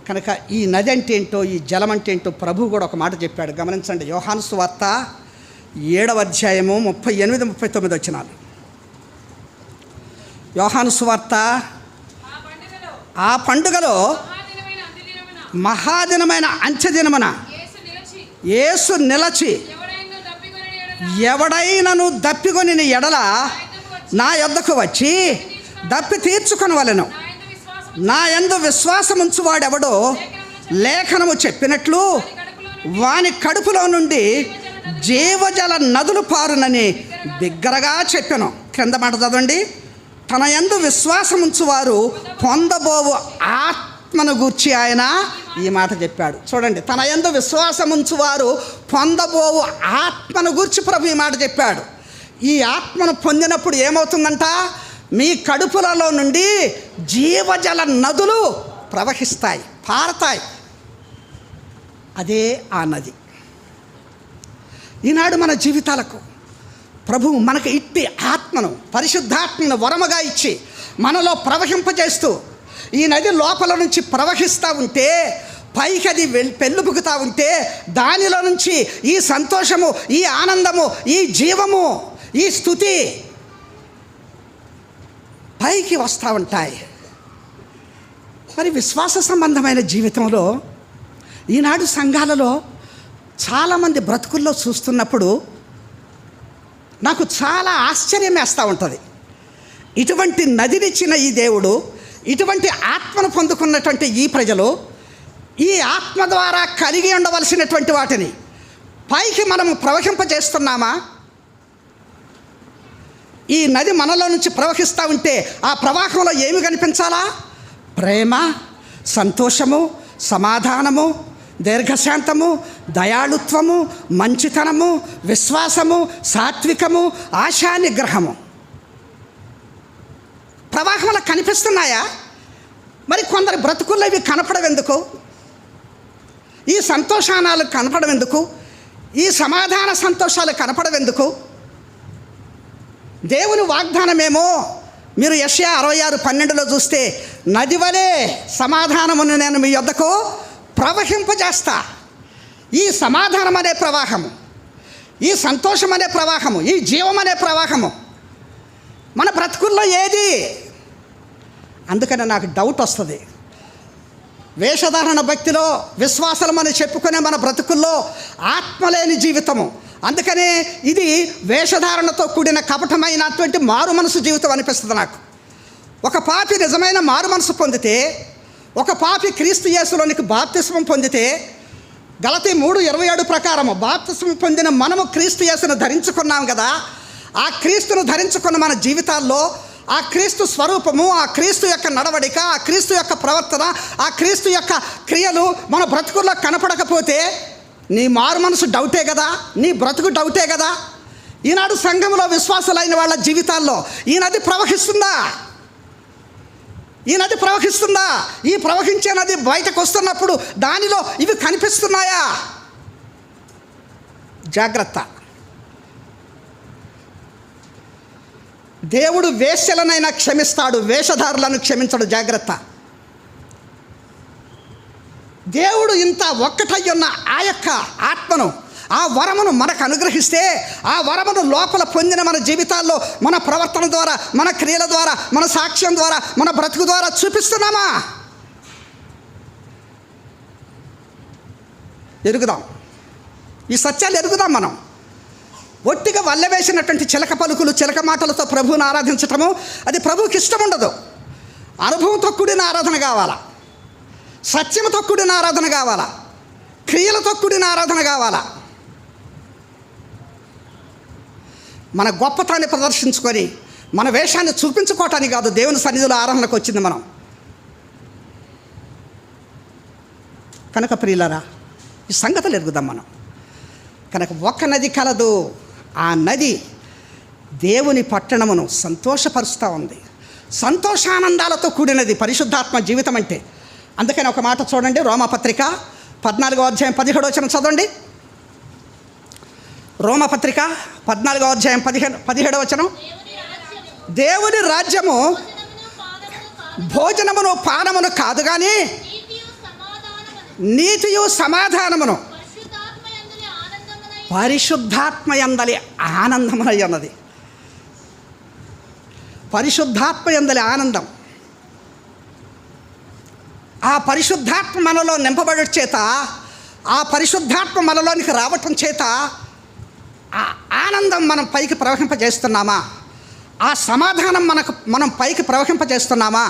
కనుక ఈ నది అంటే ఏంటో, ఈ జలం అంటే ఏంటో ప్రభువు కూడా ఒక మాట చెప్పాడు. గమనించండి. యోహాను సువార్త 7వ అధ్యాయము 38-39 వచనాలు. యోహాను సువార్త ఆ పండుగలో మహాదినమైన అంత్యదినమున యేసు నిలచి, ఎవడైనను దప్పికొని ఎడల నా యొద్దకు వచ్చి దప్పి తీర్చుకొనవలెను. నా యందు విశ్వాసముంచువాడెవడో లేఖనము చెప్పినట్లు వాని కడుపులో నుండి జీవజల నదులు పారునని బిగ్గరగా చెప్పెను. క్రింద మాట చదవండి. తన యందు విశ్వాసముంచువారు పొందబోవు ఆత్మను గూర్చి ఆయన ఈ మాట చెప్పాడు. చూడండి, తన యందు విశ్వాసముంచువారు పొందబోవు ఆత్మను గూర్చి ప్రభు ఈ మాట చెప్పాడు. ఈ ఆత్మను పొందినప్పుడు ఏమవుతుందంట? మీ కడుపులలో నుండి జీవజల నదులు ప్రవహిస్తాయి, పారతాయి. అదే ఆ నది. ఈనాడు మన జీవితాలకు ప్రభువు మనకు ఇట్టి ఆత్మను, పరిశుద్ధాత్మను వరముగా ఇచ్చి మనలో ప్రవహింపజేస్తూ ఈ నది లోపల నుంచి ప్రవహిస్తూ ఉంటే పైకి అది పెళ్ళుపుకుతా ఉంటే దానిలో నుంచి ఈ సంతోషము, ఈ ఆనందము, ఈ జీవము, ఈ స్తుతి పైకి వస్తూ ఉంటాయి. మరి విశ్వాస సంబంధమైన జీవితంలో ఈనాడు సంఘాలలో చాలామంది బ్రతుకుల్లో చూస్తున్నప్పుడు నాకు చాలా ఆశ్చర్యం వేస్తూ ఉంటుంది. ఇటువంటి నదినిచ్చిన ఈ దేవుడు, ఇటువంటి ఆత్మను పొందుకున్నటువంటి ఈ ప్రజలు ఈ ఆత్మ ద్వారా కలిగి ఉండవలసినటువంటి వాటిని పైకి మనము ప్రవహింపజేస్తున్నామా? ఈ నది మనలో నుంచి ప్రవహిస్తూ ఉంటే ఆ ప్రవాహంలో ఏమి కనిపించాలా? ప్రేమ, సంతోషము, సమాధానము, దీర్ఘశాంతము, దయాళుత్వము, మంచితనము, విశ్వాసము, సాత్వికము, ఆశా నిగ్రహము ప్రవాహంలో కనిపిస్తున్నాయా? మరి కొందరు బ్రతుకుల్లో ఇవి కనపడవెందుకు? ఈ సంతోషానాలు కనపడవెందుకు? ఈ సమాధాన సంతోషాలు కనపడవెందుకు? దేవుని వాగ్దానమేమో మీరు యెషయా 66:12 చూస్తే, నది వలె సమాధానమును నేను మీ యొద్దకు ప్రవహింపజేస్తా. ఈ సమాధానం అనే ప్రవాహము, ఈ సంతోషం అనే ప్రవాహము, ఈ జీవం అనే ప్రవాహము మన బ్రతుకుల్లో ఏది? అందుకని నాకు డౌట్ వస్తుంది. వేషధారణ భక్తిలో విశ్వాసమని చెప్పుకునే మన బ్రతుకుల్లో ఆత్మలేని జీవితము. అందుకనే ఇది వేషధారణతో కూడిన కపటమైనటువంటి మారు మనసు జీవితం అనిపిస్తుంది నాకు. ఒక పాపి నిజమైన మారు మనసు పొందితే, ఒక పాపి క్రీస్తు యేసులోనికి బాప్తిస్మం పొందితే, గలతీ 3:27 ప్రకారము బాప్తిస్మం పొందిన మనము క్రీస్తు యేసును ధరించుకున్నాం కదా. ఆ క్రీస్తును ధరించుకున్న మన జీవితాల్లో ఆ క్రీస్తు స్వరూపము, ఆ క్రీస్తు యొక్క నడవడిక, ఆ క్రీస్తు యొక్క ప్రవర్తన, ఆ క్రీస్తు యొక్క క్రియలు మన బ్రతుకుల్లో కనపడకపోతే నీ మారు మనసు డౌటే కదా, నీ బ్రతుకు డౌటే కదా. ఈనాడు సంఘంలో విశ్వాసులైన వాళ్ళ జీవితాల్లో ఈ నది ప్రవహిస్తుందా? ఈ నది ప్రవహిస్తుందా? ఈ ప్రవహించే నది బయటకు వస్తున్నప్పుడు దానిలో ఇవి కనిపిస్తున్నాయా? జాగ్రత్త. దేవుడు వేశ్యలనైనా క్షమిస్తాడు, వేషధారులను క్షమించడు. జాగ్రత్త. దేవుడు ఇంత ఒక్కటై ఉన్న ఆ యొక్క ఆత్మను, ఆ వరమును మనకు అనుగ్రహిస్తే, ఆ వరమును లోపల పొందిన మన జీవితాల్లో మన ప్రవర్తన ద్వారా, మన క్రియల ద్వారా, మన సాక్ష్యం ద్వారా, మన బ్రతుకు ద్వారా చూపిస్తున్నామా? ఎరుగుదాం, ఈ సత్యాలు ఎరుగుదాం. మనం ఒట్టిగా వల్లవేసినటువంటి చిలక పలుకులు, చిలక మాటలతో ప్రభువుని ఆరాధించటము అది ప్రభువుకి ఇష్టం ఉండదు. అనుభవంతో కూడిన ఆరాధన కావాలా, సత్యముతో కూడిన ఆరాధన కావాలా, క్రియలతో కూడిన ఆరాధన కావాలా. మన గొప్పతాన్ని ప్రదర్శించుకొని మన వేషాన్ని చూపించుకోవటానికి కాదు దేవుని సన్నిధిలో ఆరాధనకు వచ్చింది మనం. కనుక ప్రియులారా, ఈ సంగతులు ఎరుగుదాం మనం. కనుక ఒక్క నది కలదు, ఆ నది దేవుని పట్టణమును సంతోషపరుస్తూ ఉంది. సంతోషానందాలతో కూడినది పరిశుద్ధాత్మ జీవితం అంటే. అందుకని ఒక మాట చూడండి, రోమాపత్రిక 14:17 చదవండి. రోమాపత్రిక 14:17. దేవుని రాజ్యము భోజనమును పానమును కాదు కానీ నీతియు సమాధానమును పరిశుద్ధాత్మ యందలి ఆనందమునై ఉన్నది. పరిశుద్ధాత్మ యందలి ఆనందం. ఆ పరిశుద్ధాత్మ మనలో నింపబడ చేత, ఆ పరిశుద్ధాత్మ మనలోనికి రావటం చేత ఆ ఆనందం మనం పైకి ప్రవహింపజేస్తున్నామా? ఆ సమాధానం మనం పైకి ప్రవహింపజేస్తున్నామా?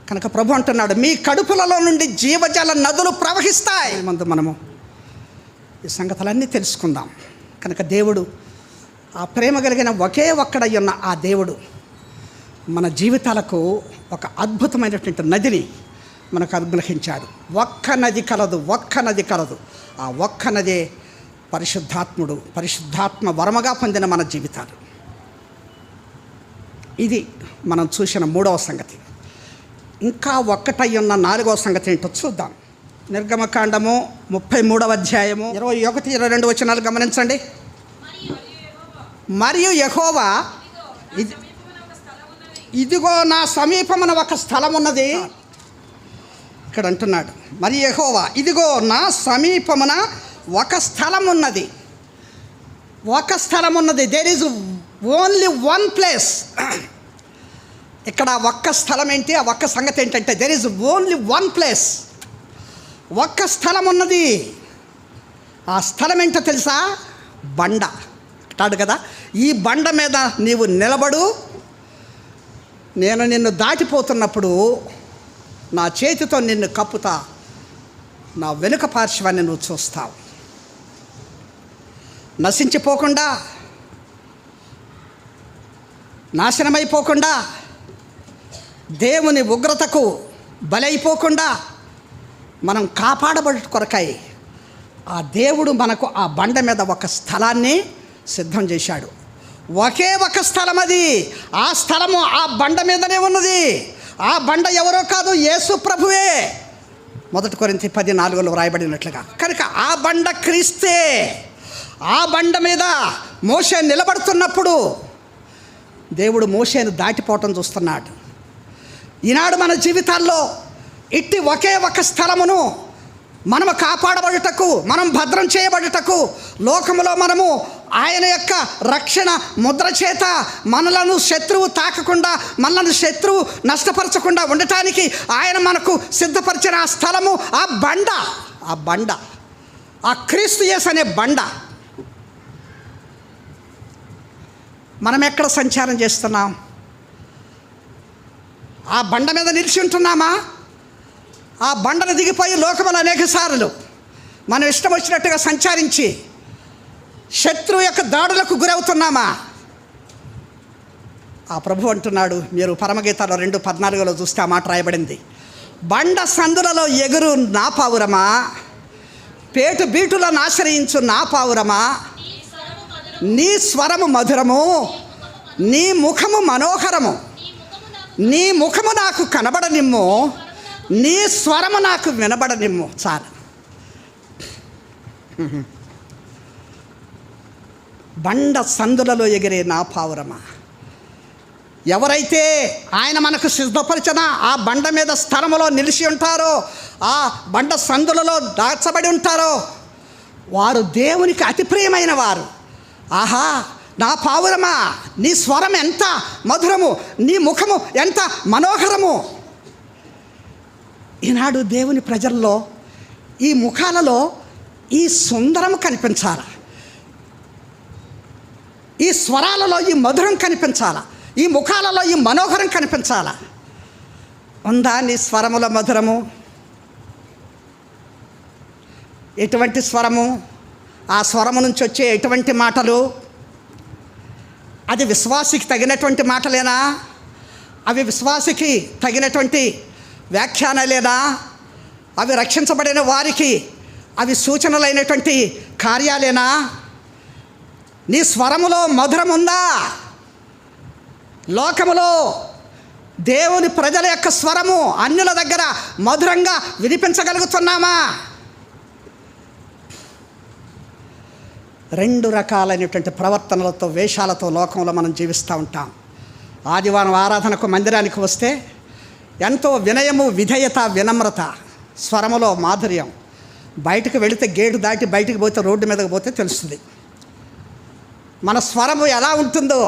కనుక ప్రభు అంటున్నాడు, మీ కడుపులలో నుండి జీవజల నదులు ప్రవహిస్తాయి. మనము ఈ సంగతులన్నీ తెలుసుకుందాం. కనుక దేవుడు, ఆ ప్రేమ కలిగిన ఒకే ఒక్కడై ఉన్న ఆ దేవుడు మన జీవితాలకు ఒక అద్భుతమైనటువంటి నదిని మనకు అనుగ్రహించాడు. ఒక్క నది కలదు, ఒక్క నది కలదు. ఆ ఒక్క నదే పరిశుద్ధాత్ముడు, పరిశుద్ధాత్మ వరముగా పొందిన మన జీవితాలు. ఇది మనం చూసిన 3వ సంగతి. ఇంకా ఒక్కటై ఉన్న 4వ సంగతి ఏంటో చూద్దాం. నిర్గమకాండము 33వ అధ్యాయము 21-22 వచనాలు గమనించండి. మరియు యెహోవా, ఇదిగో నా సమీపమున ఒక స్థలం ఉన్నది. ఇక్కడ అంటున్నాడు, మరి యెహోవా ఇదిగో నా సమీపమున ఒక స్థలం ఉన్నది, ఒక స్థలం ఉన్నది. There is only one place. ఇక్కడ ఒక్క స్థలం ఏంటి, ఆ ఒక్క సంగతి ఏంటంటే there is only one place, ఒక్క స్థలం ఉన్నది. ఆ స్థలం ఏంటో తెలుసా? బండ అంటాడు కదా, ఈ బండ మీద నీవు నిలబడు, నేను నిన్ను దాటిపోతున్నప్పుడు నా చేతితో నిన్ను కప్పుతా, నా వెనుక పార్శ్వాన్ని నువ్వు చూస్తావు. నశించిపోకుండా, నాశనమైపోకుండా, దేవుని ఉగ్రతకు బలైపోకుండా మనం కాపాడబడి కొరకై ఆ దేవుడు మనకు ఆ బండ మీద ఒక స్థలాన్ని సిద్ధం చేశాడు. ఒకే ఒక స్థలం అది. ఆ స్థలము ఆ బండ మీదనే ఉన్నది. ఆ బండ ఎవరో కాదు, యేసు ప్రభువే. 1 కొరింథీ 10:4 వ్రాయబడినట్లుగా. కనుక ఆ బండ క్రీస్తే. ఆ బండ మీద మోషే నిలబడుతున్నప్పుడు దేవుడు మోషేను దాటిపోవటం చూస్తున్నాడు. ఈనాడు మన జీవితాల్లో ఇట్టి ఒకే ఒక స్థలమును మనము కాపాడబడుటకు, మనం భద్రం చేయబడుటకు, లోకములో మనము ఆయన యొక్క రక్షణ ముద్ర చేత మనలను శత్రువు తాకకుండా, మనలను శత్రువు నష్టపరచకుండా ఉండటానికి ఆయన మనకు సిద్ధపరిచిన ఆ స్థలము ఆ బండ. ఆ బండ, ఆ క్రీస్తు యేసు అనే బండ. మనం ఎక్కడ సంచారం చేస్తున్నాం? ఆ బండ మీద నిలిచి ఉంటున్నామా? ఆ బండను దిగిపోయి లోకములు అనేక సార్లు మనం ఇష్టం వచ్చినట్టుగా సంచరించి శత్రువు యొక్క దాడులకు గురవుతున్నామా? ఆ ప్రభు అంటున్నాడు, మీరు పరమగీతాలో 2:14 చూస్తే ఆ మాట రాయబడింది, బండ సందులలో ఎగురు నా పావురమా, పేటు బీటులను ఆశ్రయించు నా పావురమా, నీ స్వరము మధురము, నీ ముఖము మనోహరము, నీ ముఖము నాకు కనబడనిమ్ము, నీ స్వరము నాకు వినబడనిమ్ము. చాలా బండ సందులలో ఎగిరే నా పావురమా. ఎవరైతే ఆయన మనకు సిద్ధపరిచిన ఆ బండ మీద స్థలములో నిలిచి ఉంటారో, ఆ బండ సందులలో దాచబడి ఉంటారో, వారు దేవునికి అతి ప్రియమైన వారు. ఆహా, నా పావురమా, నీ స్వరం ఎంత మధురము, నీ ముఖము ఎంత మనోహరము. ఈనాడు దేవుని ప్రజల్లో ఈ ముఖాలలో ఈ సుందరము కనిపించాలా, ఈ స్వరాలలో ఈ మధురం కనిపించాలా, ఈ ముఖాలలో ఈ మనోహరం కనిపించాలా. ఉందా నీ స్వరముల మధురము? ఎటువంటి స్వరము? ఆ స్వరము నుంచి వచ్చే ఎటువంటి మాటలు? అది విశ్వాసికి తగినటువంటి మాటలేనా? అవి విశ్వాసికి తగినటువంటి వ్యాఖ్యానాలేనా? అవి రక్షించబడిన వారికి అవి సూచనలైనటువంటి కార్యాలేనా? నీ స్వరములో మధురం ఉందా? లోకములో దేవుని ప్రజల యొక్క స్వరము అన్యుల దగ్గర మధురంగా వినిపించగలుగుతున్నామా? 2 రకాలైనటువంటి ప్రవర్తనలతో, వేషాలతో లోకంలో మనం జీవిస్తూ ఉంటాం. ఆదివారం ఆరాధనకు మందిరానికి వస్తే ఎంతో వినయము, విధేయత, వినమ్రత, స్వరములో మాధుర్యం. బయటకు వెళితే గేటు దాటి బయటికి పోతే, రోడ్డు మీదకి పోతే తెలుస్తుంది మన స్వరము ఎలా ఉంటుందో.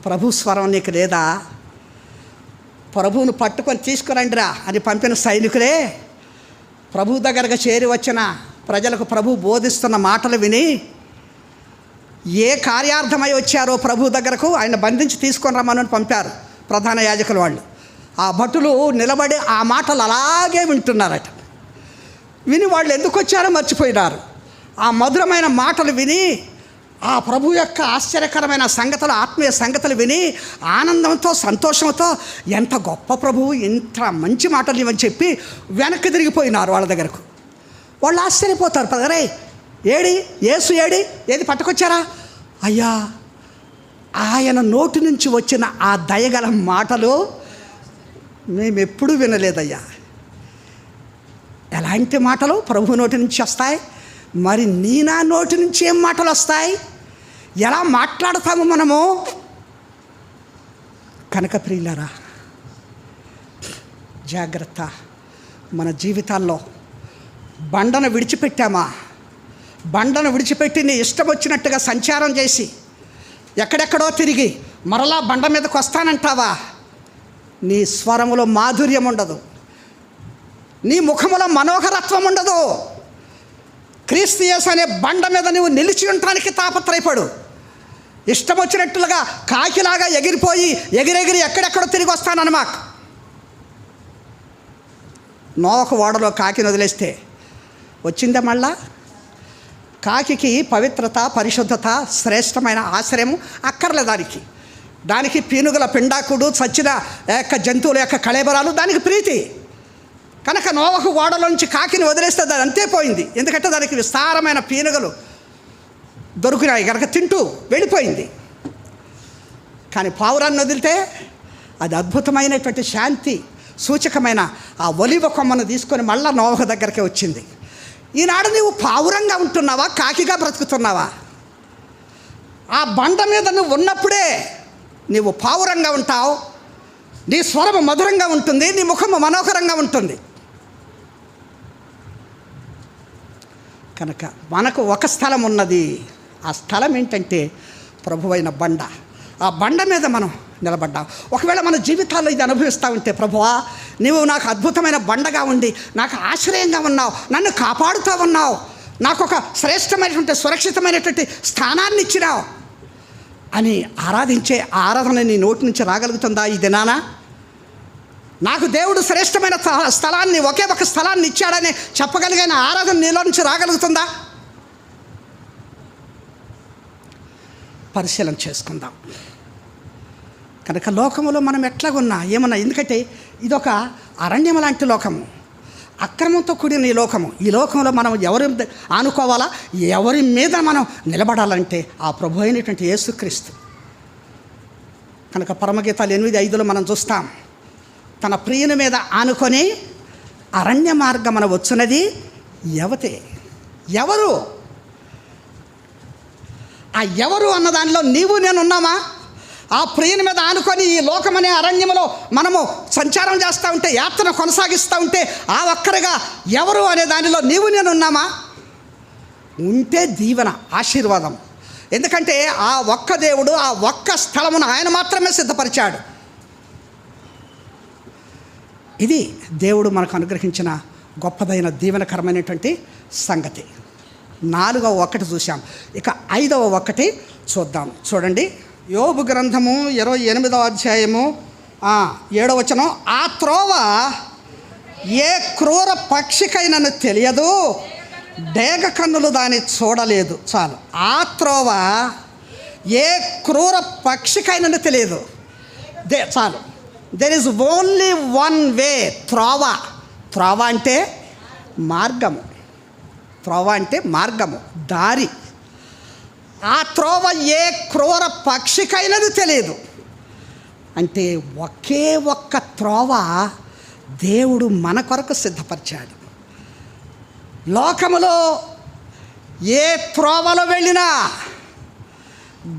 ప్రభు స్వరం నీకు లేదా? ప్రభువును పట్టుకొని తీసుకురండిరా అని పంపిన సైనికులే ప్రభు దగ్గరకు చేరి వచ్చిన ప్రజలకు ప్రభు బోధిస్తున్న మాటలు విని ఏ కార్యార్థమై వచ్చారో ప్రభు దగ్గరకు ఆయన బంధించి తీసుకొని రమ్మని పంపారు ప్రధాన యాజకుల వాళ్ళు. ఆ భటులు నిలబడి ఆ మాటలు అలాగే వింటున్నారట. విని వాళ్ళు ఎందుకు వచ్చారో మర్చిపోయినారు. ఆ మధురమైన మాటలు విని, ఆ ప్రభు యొక్క ఆశ్చర్యకరమైన సంగతులు, ఆత్మీయ సంగతులు విని ఆనందంతో, సంతోషంతో, ఎంత గొప్ప ప్రభువు, ఇంత మంచి మాటలు ఇవని చెప్పి వెనక్కి తిరిగిపోయినారు వాళ్ళ దగ్గరకు. వాళ్ళు ఆశ్చర్యపోతారు, పదరే ఏడి యేసు ఏడి, ఏది పట్టుకొచ్చారా? అయ్యా, ఆయన నోటి నుంచి వచ్చిన ఆ దయగల మాటలు మేమెప్పుడూ వినలేదయ్యా. ఎలాంటి మాటలు ప్రభు నోటి నుంచి వస్తాయి? మరి నీ నా నోటి నుంచి ఏం మాటలు వస్తాయి? ఎలా మాట్లాడతాము మనము? కనుక ప్రియులారా, జాగ్రత్త. మన జీవితాల్లో బండను విడిచిపెట్టామా? బండను విడిచిపెట్టి నీ ఇష్టం వచ్చినట్టుగా సంచారం చేసి ఎక్కడెక్కడో తిరిగి మరలా బండ మీదకి వస్తానంటావా? నీ స్వరములో మాధుర్యం ఉండదు, నీ ముఖములో మనోహరత్వం ఉండదు. క్రీస్తు యేసు అనే బండ మీద నువ్వు నిలిచి ఉండటానికి తాపత్రయపడు. ఇష్టం వచ్చినట్లుగా కాకిలాగా ఎగిరిపోయి ఎగిరెగిరి ఎక్కడెక్కడో తిరిగి వస్తానన్నమాట. నోవహు ఓడలో కాకిని వదిలేస్తే వచ్చిందా మళ్ళా? కాకికి పవిత్రత, పరిశుద్ధత, శ్రేష్టమైన ఆశ్రయము అక్కర్లే. దానికి పీనుగుల పిండాకుడు, చచ్చిన యొక్క జంతువుల యొక్క కళేబరాలు దానికి ప్రీతి. కనుక నోవహు ఓడలోంచి కాకిని వదిలేస్తే అది అంతే పోయింది. ఎందుకంటే దానికి విస్తారమైన పీనుగలు దొరికినాయి కనుక తింటూ వెళ్ళిపోయింది. కానీ పావురాన్ని వదిలితే అది అద్భుతమైనటువంటి శాంతి సూచకమైన ఆ ఒలివ కొమ్మను తీసుకొని మళ్ళా నోవహు దగ్గరికి వచ్చింది. ఈనాడు నీవు పావురంగా ఉంటున్నావా, కాకిగా బ్రతుకుతున్నావా? ఆ బండ మీద నువ్వు ఉన్నప్పుడే నీవు పావురంగా ఉంటావు. నీ స్వరము మధురంగా ఉంటుంది, నీ ముఖము మనోహరంగా ఉంటుంది. కనుక మనకు ఒక స్థలం ఉన్నది. ఆ స్థలం ఏంటంటే ప్రభువైన బండ. ఆ బండ మీద మనం నిలబడ్డాం. ఒకవేళ మన జీవితాల్లో ఇది అనుభవిస్తూ ఉంటే, ప్రభువా నీవు నాకు అద్భుతమైన బండగా ఉండి నాకు ఆశ్రయంగా ఉన్నావు, నన్ను కాపాడుతూ ఉన్నావు, నాకు ఒక శ్రేష్టమైనటువంటి సురక్షితమైనటువంటి స్థానాన్ని ఇచ్చినావు అని ఆరాధించే ఆరాధన నీ నోటి నుంచి రాగలుగుతుందా ఈ దినాన? నాకు దేవుడు శ్రేష్టమైన స్థలాన్ని, ఒకే ఒక స్థలాన్ని ఇచ్చాడని చెప్పగలిగిన ఆరాధన నీలో నుంచి రాగలుగుతుందా? పరిశీలన చేసుకుందాం. కనుక లోకములో మనం ఎట్లాగున్నా ఏమన్నా, ఎందుకంటే ఇదొక అరణ్యం లాంటి లోకము, అక్రమంతో కూడిన ఈ లోకము. ఈ లోకంలో మనం ఎవరి ఆనుకోవాలా, ఎవరి మీద మనం నిలబడాలంటే ఆ ప్రభు అయినటువంటి యేసుక్రీస్తు. కనుక పరమగీతాలు 8:5 మనం చూస్తాం, తన ప్రియుని మీద ఆనుకొని అరణ్య మార్గమున వచ్చున్నది యవతే. ఎవరు? ఆ ఎవరు అన్న దానిలో నీవు నేను ఉన్నామా? ఆ ప్రియుని మీద ఆనుకొని ఈ లోకమనే అరణ్యములో మనము సంచారం చేస్తూ ఉంటే, యాత్ర కొనసాగిస్తూ ఉంటే, ఆ ఒక్కరిగా ఎవరు అనే దానిలో నీవు నేను ఉన్నామా? ఉంటే దీవెన, ఆశీర్వాదం. ఎందుకంటే ఆ ఒక్క దేవుడు ఆ ఒక్క స్థలమును ఆయన మాత్రమే సిద్ధపరిచాడు. ఇది దేవుడు మనకు అనుగ్రహించిన గొప్పదైన దీవెనకరమైనటువంటి సంగతి. 4వ ఒక్కటి చూసాం. ఇక 5వ ఒక్కటి చూద్దాం. చూడండి, యోబు గ్రంథము 28వ అధ్యాయము 7వ వచనం. ఆ త్రోవ ఏ క్రూర పక్షికైనను తెలియదు, డేగ కన్నులు దాన్ని చూడలేదు. చాలు. ఆ త్రోవ ఏ క్రూర పక్షికైనను తెలియదు. చాలు. There is only one way. త్రోవ. త్రోవ అంటే మార్గము. త్రోవ అంటే మార్గము, దారి. ఆ త్రోవ ఏ క్రూర పక్షికైనది తెలియదు. అంటే ఒకే ఒక్క త్రోవ దేవుడు మన కొరకు సిద్ధపరిచాడు. లోకములో ఏ త్రోవలో వెళ్ళినా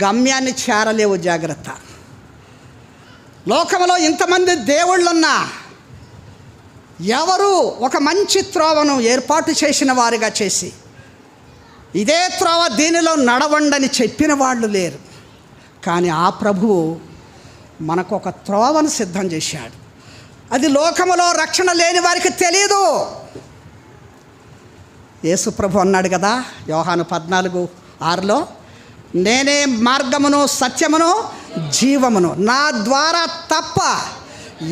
గమ్యాన్ని చేరలేవు. జాగ్రత్త. లోకములో ఇంతమంది దేవుళ్ళున్నా ఎవరు ఒక మంచి త్రోవను ఏర్పాటు చేసిన వారిగా చేసి ఇదే త్రోవ దీనిలో నడవండని చెప్పిన వాళ్ళు లేరు. కానీ ఆ ప్రభువు మనకు ఒక త్రోవను సిద్ధం చేశాడు. అది లోకములో రక్షణ లేని వారికి తెలియదు. యేసు ప్రభు అన్నాడు కదా యోహాను 14:6, నేనే మార్గమును సత్యమును జీవమును, నా ద్వారా తప్ప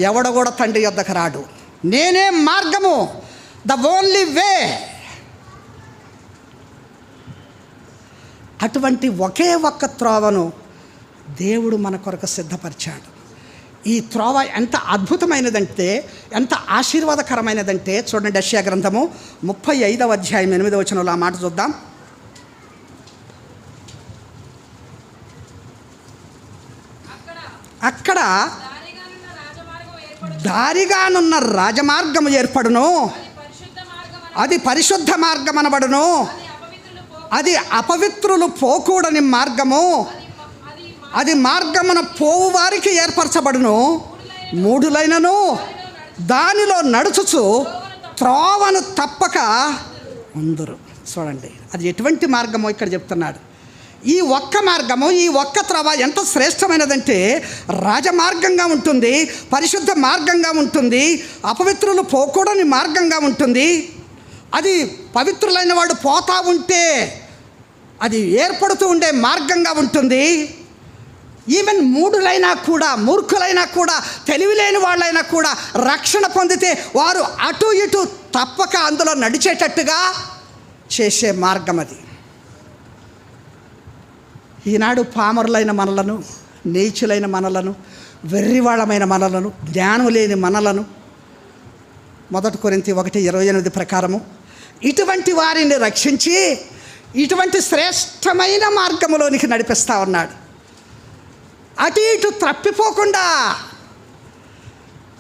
ఎవడ కూడా తండ్రి యొద్దకు రాడు. నేనే మార్గము, ద ఓన్లీ వే. అటువంటి ఒకే ఒక్క త్రోవను దేవుడు మన కొరకు సిద్ధపరిచాడు. ఈ త్రోవ ఎంత అద్భుతమైనదంటే, ఎంత ఆశీర్వాదకరమైనదంటే చూడండి, యెషయా గ్రంథము 35వ అధ్యాయం 8వ వచనంలో ఆ మాట చూద్దాం. అక్కడ దారిగానున్న రాజమార్గము ఏర్పడును, అది పరిశుద్ధ మార్గం అనబడును, అది అపవిత్రులు పోకూడని మార్గము, అది మార్గమున పోవు వారికి ఏర్పరచబడును. మూఢులైనను దానిలో నడుచుచు త్రోవను తప్పక ఉందురు. చూడండి, అది ఎటువంటి మార్గమో ఇక్కడ చెప్తున్నాడు. ఈ ఒక్క మార్గము, ఈ ఒక్క త్రోవ ఎంత శ్రేష్టమైనదంటే రాజమార్గంగా ఉంటుంది, పరిశుద్ధ మార్గంగా ఉంటుంది, అపవిత్రులు పోకూడని మార్గంగా ఉంటుంది. అది పవిత్రులైన వాడు పోతా ఉంటే అది ఏర్పడుతూ ఉండే మార్గంగా ఉంటుంది. ఈవెన్ మూఢులైనా కూడా, మూర్ఖులైనా కూడా, తెలివిలేని వాళ్ళైనా కూడా రక్షణ పొందితే వారు అటు ఇటు తప్పక అందులో నడిచేటట్టుగా చేసే మార్గం అది. ఈనాడు పామరులైన మనలను, నీచులైన మనలను, వెర్రివాళ్ళమైన మనలను, జ్ఞానం లేని మనలను 1 కొరింథీ 1:28 ప్రకారము ఇటువంటి వారిని రక్షించి ఇటువంటి శ్రేష్టమైన మార్గములోనికి నడిపిస్తూ ఉన్నాడు. అటు ఇటు తప్పిపోకుండా.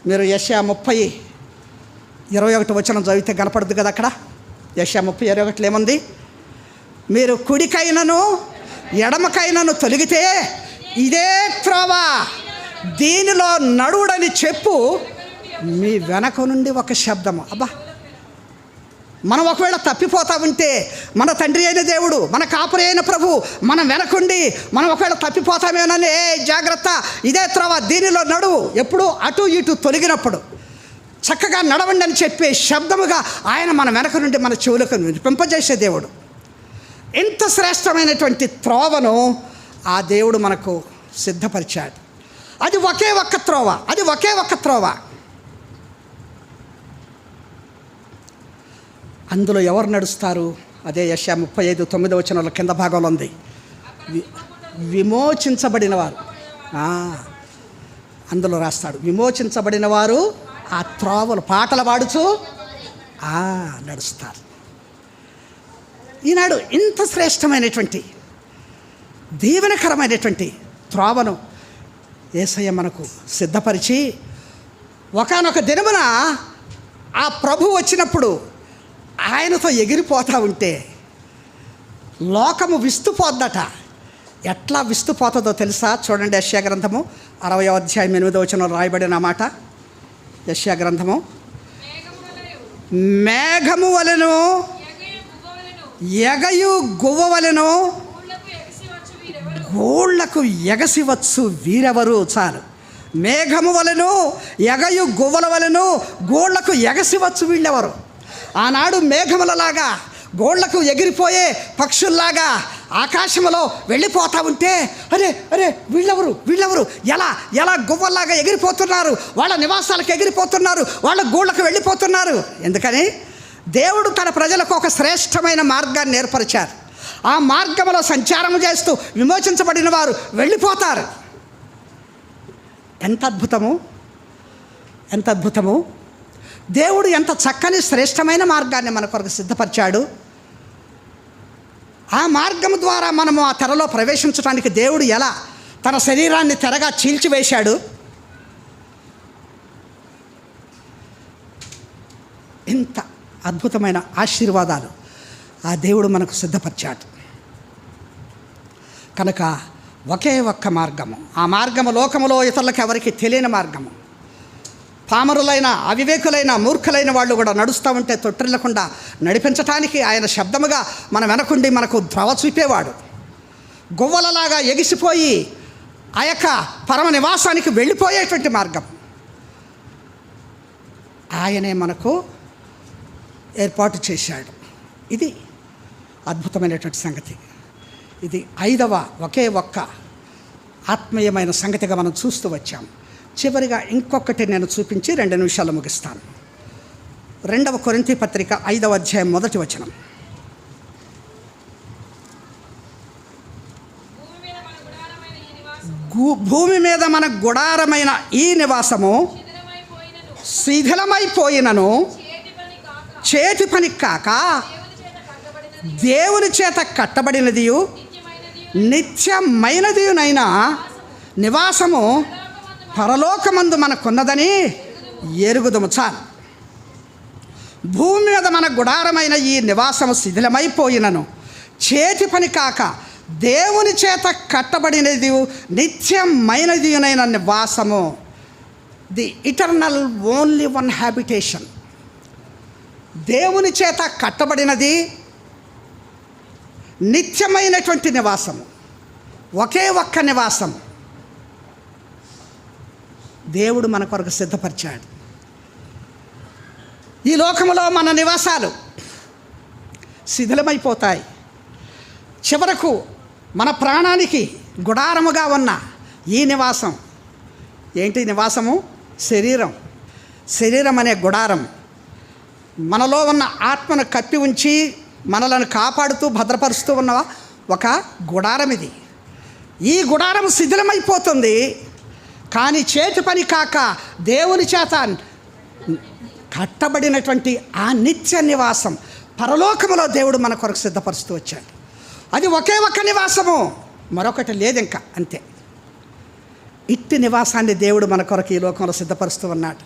మీరు యెషయా 30:21 చదివితే కనపడుతుంది కదా అక్కడ. యెషయా 30:21 ఏముంది? మీరు కుడికైనను ఎడమకైనను తొలగితే ఇదే త్రోవ, దీనిలో నడువుడని చెప్పు మీ వెనక నుండి ఒక శబ్దము. అబ్బా, మనం ఒకవేళ తప్పిపోతా ఉంటే మన తండ్రి అయిన దేవుడు, మన కాపురి అయిన ప్రభు మనం వెనకుండి మనం ఒకవేళ తప్పిపోతామేనని, ఏ జాగ్రత్త, ఇదే త్రోవ, దీనిలో నడువు. ఎప్పుడు అటు ఇటు తొలగినప్పుడు చక్కగా నడవండి అని చెప్పే శబ్దముగా ఆయన మన వెనక నుండి మన చెవులకు వినిపింపజేసే దేవుడు. ఇంత శ్రేష్టమైనటువంటి త్రోవను ఆ దేవుడు మనకు సిద్ధపరిచాడు. అది ఒకే ఒక్క త్రోవ, అది ఒకే ఒక్క త్రోవ. అందులో ఎవరు నడుస్తారు? అదే యెషయా 35:9 కింద భాగంలో ఉంది. విమోచించబడిన వారు. అందులో రాస్తాడు, విమోచించబడిన వారు ఆ త్రోవలు పాటలు పాడుచు నడుస్తారు. ఈనాడు ఇంత శ్రేష్టమైనటువంటి దీవెనకరమైనటువంటి త్రోవను యేసయ్య మనకు సిద్ధపరిచి ఒకానొక దినమున ఆ ప్రభు వచ్చినప్పుడు ఆయనతో ఎగిరిపోతూ ఉంటే లోకము విస్తుపోద్దట. ఎట్లా విస్తుపోతుందో తెలుసా? చూడండి, యెషయా గ్రంథము 60:8 రాయబడిన మాట. యెషయా గ్రంథము, మేఘము వలెను ఎగయు గువ్వ వలెను గోళ్లకు ఎగసివచ్చు వీరెవరు. చాలు, మేఘము వలెను ఎగయు గువ్వల వలెను గోళ్లకు ఎగసివచ్చు వీళ్ళెవరు. ఆనాడు మేఘములలాగా గోళ్లకు ఎగిరిపోయే పక్షుల్లాగా ఆకాశంలో వెళ్ళిపోతూ ఉంటే అరే అరే వీళ్ళెవరు వీళ్ళెవరు ఎలా ఎలా గువ్వల్లాగా ఎగిరిపోతున్నారు, వాళ్ళ నివాసాలకు ఎగిరిపోతున్నారు, వాళ్ళ గోళ్లకు వెళ్ళిపోతున్నారు. ఎందుకని? దేవుడు తన ప్రజలకు ఒక శ్రేష్టమైన మార్గాన్ని ఏర్పరిచారు. ఆ మార్గంలో సంచారం చేస్తూ విమోచించబడిన వారు వెళ్ళిపోతారు. ఎంత అద్భుతము, ఎంత అద్భుతము! దేవుడు ఎంత చక్కని శ్రేష్టమైన మార్గాన్ని మన కొరకు సిద్ధపరిచాడు. ఆ మార్గం ద్వారా మనము ఆ తెరలో ప్రవేశించడానికి దేవుడు ఎలా తన శరీరాన్ని తెరగా చీల్చివేశాడు. ఇంత అద్భుతమైన ఆశీర్వాదాలు ఆ దేవుడు మనకు సిద్ధపరిచాడు. కనుక ఒకే ఒక్క మార్గము, ఆ మార్గము లోకములో ఇతరులకు ఎవరికి తెలియని మార్గము. పామరులైన, అవివేకులైన, మూర్ఖులైన వాళ్ళు కూడా నడుస్తూ ఉంటే తొట్టిల్లకుండా నడిపించటానికి ఆయన శబ్దముగా మన వెనకుండి మనకు ద్రవ చూపేవాడు. గువ్వలలాగా ఎగిసిపోయి ఆ యొక్క పరమ నివాసానికి వెళ్ళిపోయేటువంటి మార్గం ఆయనే మనకు ఏర్పాటు చేశాడు. ఇది అద్భుతమైనటువంటి సంగతి. ఇది 5వ ఒకే ఒక్క ఆత్మీయమైన సంగతిగా మనం చూస్తూ వచ్చాం. చివరిగా ఇంకొకటి నేను చూపించి 2 నిమిషాలు ముగిస్తాను. 2వ కొరింథీ పత్రిక 5వ అధ్యాయం 1వ వచనం. భూమి మీద మన గుడారమైన ఈ నివాసము శిథిలమైపోయినను చేతి పని కాక దేవుని చేత కట్టబడినదియు నిత్యమైనదియునైన నివాసము పరలోకమందు మనకున్నదని ఎరుగుదము. చాలు, భూమి మీద మన గుడారమైన ఈ నివాసము శిథిలమైపోయినను చేతి పని కాక దేవుని చేత కట్టబడినది నిత్యమైనదియునైన నివాసము. The eternal only one habitation. దేవుని చేత కట్టబడినది నిత్యమైనటువంటి నివాసము, ఒకే ఒక్క నివాసం దేవుడు మన కొరకు సిద్ధపరిచాడు. ఈ లోకములో మన నివాసాలు శిథిలమైపోతాయి. చివరకు మన ప్రాణానికి గుడారముగా ఉన్న ఈ నివాసం ఏంటి? నివాసము శరీరం అనే గుడారం. మనలో ఉన్న ఆత్మను కప్పి ఉంచి మనలను కాపాడుతూ భద్రపరుస్తూ ఉన్న ఒక గుడారం ఇది. ఈ గుడారం శిథిలమైపోతుంది. కానీ చేతి పని కాక దేవుని చేత కట్టబడినటువంటి ఆ నిత్య నివాసం పరలోకములో దేవుడు మన కొరకు సిద్ధపరుస్తూ వచ్చాడు. అది ఒకే ఒక్క నివాసము, మరొకటి లేదు ఇంకా, అంతే. ఇట్టి నివాసాన్ని దేవుడు మన కొరకు ఈ లోకంలో సిద్ధపరుస్తూ ఉన్నాడు.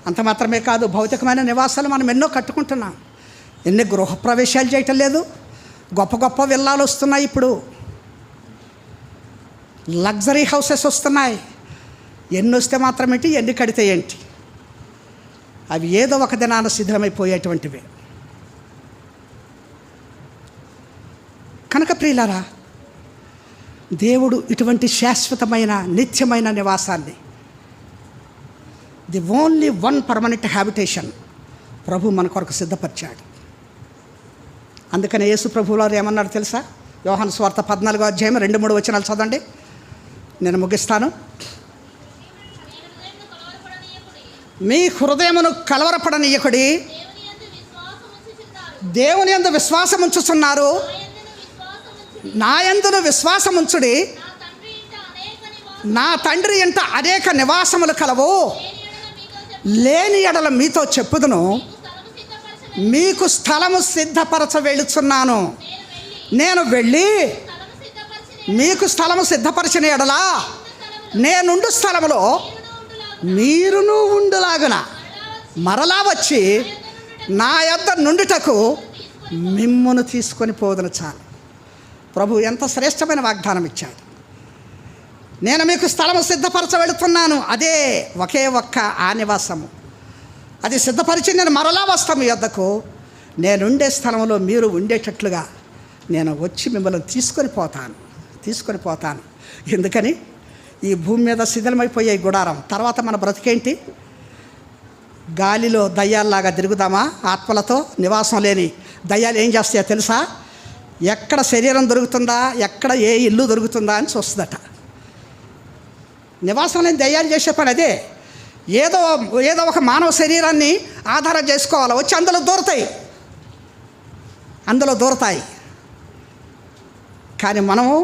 అంత మాత్రమే కాదు, భౌతికమైన నివాసాలు మనం ఎన్నో కట్టుకుంటున్నాం. ఎన్ని గృహప్రవేశాలు చేయటం లేదు, గొప్ప గొప్ప విల్లాలు వస్తున్నాయి, ఇప్పుడు లగ్జరీ హౌసెస్ వస్తున్నాయి. ఎన్ని వస్తే మాత్రమేంటి, ఎన్ని కడితే ఏంటి, అవి ఏదో ఒక దినాన శిథిలమైపోయేటువంటివి. కనుక ప్రియులారా, దేవుడు ఇటువంటి శాశ్వతమైన నిత్యమైన నివాసాన్ని, the only one permanent habitation ప్రభు మన కొరకు సిద్ధపరిచాడు. అందుకని యేసు ప్రభువు వారు ఏమన్నారు తెలుసా? యోహాను సువార్త 14వ అధ్యాయం 2-3 వచనాలు చదవండి, నేను ముగిస్తాను. మీ హృదయమును కలవరపడనీయకుడి, దేవుని యందు విశ్వాసం ఉంచుచున్నారు, నా యందును విశ్వాసం ఉంచుడి. నా తండ్రి ఇంట అనేక నివాసములు కలవు, లేని ఎడల మీతో చెప్పుదును, మీకు స్థలము సిద్ధపరచ వెళుచున్నాను. నేను వెళ్ళి మీకు స్థలము సిద్ధపరచిన ఎడల నేనుండు స్థలములో మీరును ఉండులాగున మరలా వచ్చి నా యొద్ద నుండుటకు మిమ్మును తీసుకొని పోదును. చాలు. ప్రభు ఎంత శ్రేష్టమైన వాగ్దానం ఇచ్చాడు. నేను మీకు స్థలము సిద్ధపరచ వెళుతున్నాను, అదే ఒకే ఒక్క ఆ నివాసము. అది సిద్ధపరిచి నేను మరలా వస్తాను మీ యొద్దకు, నేనుండే స్థలంలో మీరు ఉండేటట్లుగా నేను వచ్చి మిమ్మల్ని తీసుకొని పోతాను. ఎందుకని? ఈ భూమి మీద శిథిలమైపోయే గుడారం తర్వాత మన బ్రతికేంటి? గాలిలో దయ్యాల్లాగా తిరుగుదామా? ఆత్మలతో నివాసం లేని దయ్యాలు ఏం చేస్తాయో తెలుసా? ఎక్కడ శరీరం దొరుకుతుందా, ఎక్కడ ఏ ఇల్లు దొరుకుతుందా అని చూస్తుందట. నివాసం లేని దయ్యాలు చేసే పని అదే. ఏదో ఒక మానవ శరీరాన్ని ఆధారం చేసుకోవాలి, వచ్చి అందులో దూరతాయి. కానీ మనము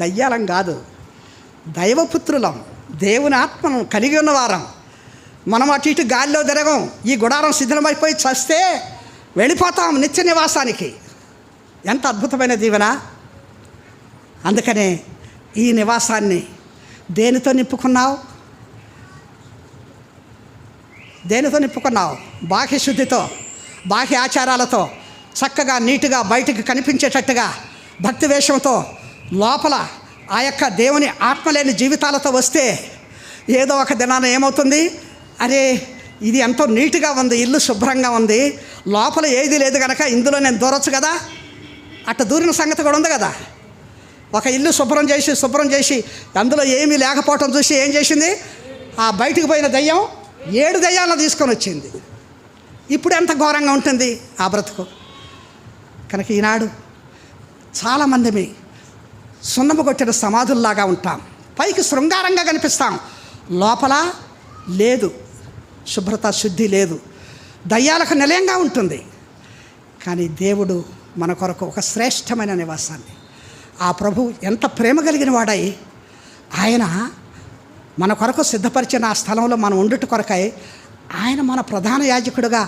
దయ్యాలం కాదు, దైవపుత్రులం, దేవుని ఆత్మను కలిగి ఉన్నవారం. మనం అటు ఇటు గాలిలో తిరగం. ఈ గుడారం శిథిలమైపోయి చస్తే వెళ్ళిపోతాం నిత్య నివాసానికి. ఎంత అద్భుతమైన దీవెన! అందుకనే ఈ నివాసాన్ని దేనితో నింపుకున్నావు? బాహ్య శుద్ధితో, బాహ్య ఆచారాలతో, చక్కగా నీటుగా బయటికి కనిపించేటట్టుగా భక్తి వేషంతో, లోపల ఆ యొక్క దేవుని ఆత్మలేని జీవితాలతో వస్తే ఏదో ఒక దినాన ఏమవుతుంది? అరే, ఇది ఎంతో నీట్గా ఉంది, ఇల్లు శుభ్రంగా ఉంది, లోపల ఏది లేదు కనుక ఇందులో నేను దూరొచ్చు కదా. అట్ట దూరిన సంగతి కూడా ఉంది కదా. ఒక ఇల్లు శుభ్రం చేసి అందులో ఏమీ లేకపోవటం చూసి ఏం చేసింది? ఆ బయటికి పోయిన దయ్యం 7 దయ్యాలను తీసుకొని వచ్చింది. ఇప్పుడు ఎంత ఘోరంగా ఉంటుంది ఆ బ్రతుకు. కనుక ఈనాడు చాలామంది సున్నము కొట్టిన సమాధుల్లాగా ఉంటాం. పైకి శృంగారంగా కనిపిస్తాం, లోపల లేదు, శుభ్రత శుద్ధి లేదు, దయ్యాలకు నిలయంగా ఉంటుంది. కానీ దేవుడు మన కొరకు ఒక శ్రేష్టమైన నివాసాన్ని, ఆ ప్రభు ఎంత ప్రేమ కలిగిన వాడై ఆయన మన కొరకు సిద్ధపరిచిన ఆ స్థలంలో మనం ఉండుట కొరకై ఆయన మన ప్రధాన యాజకుడుగా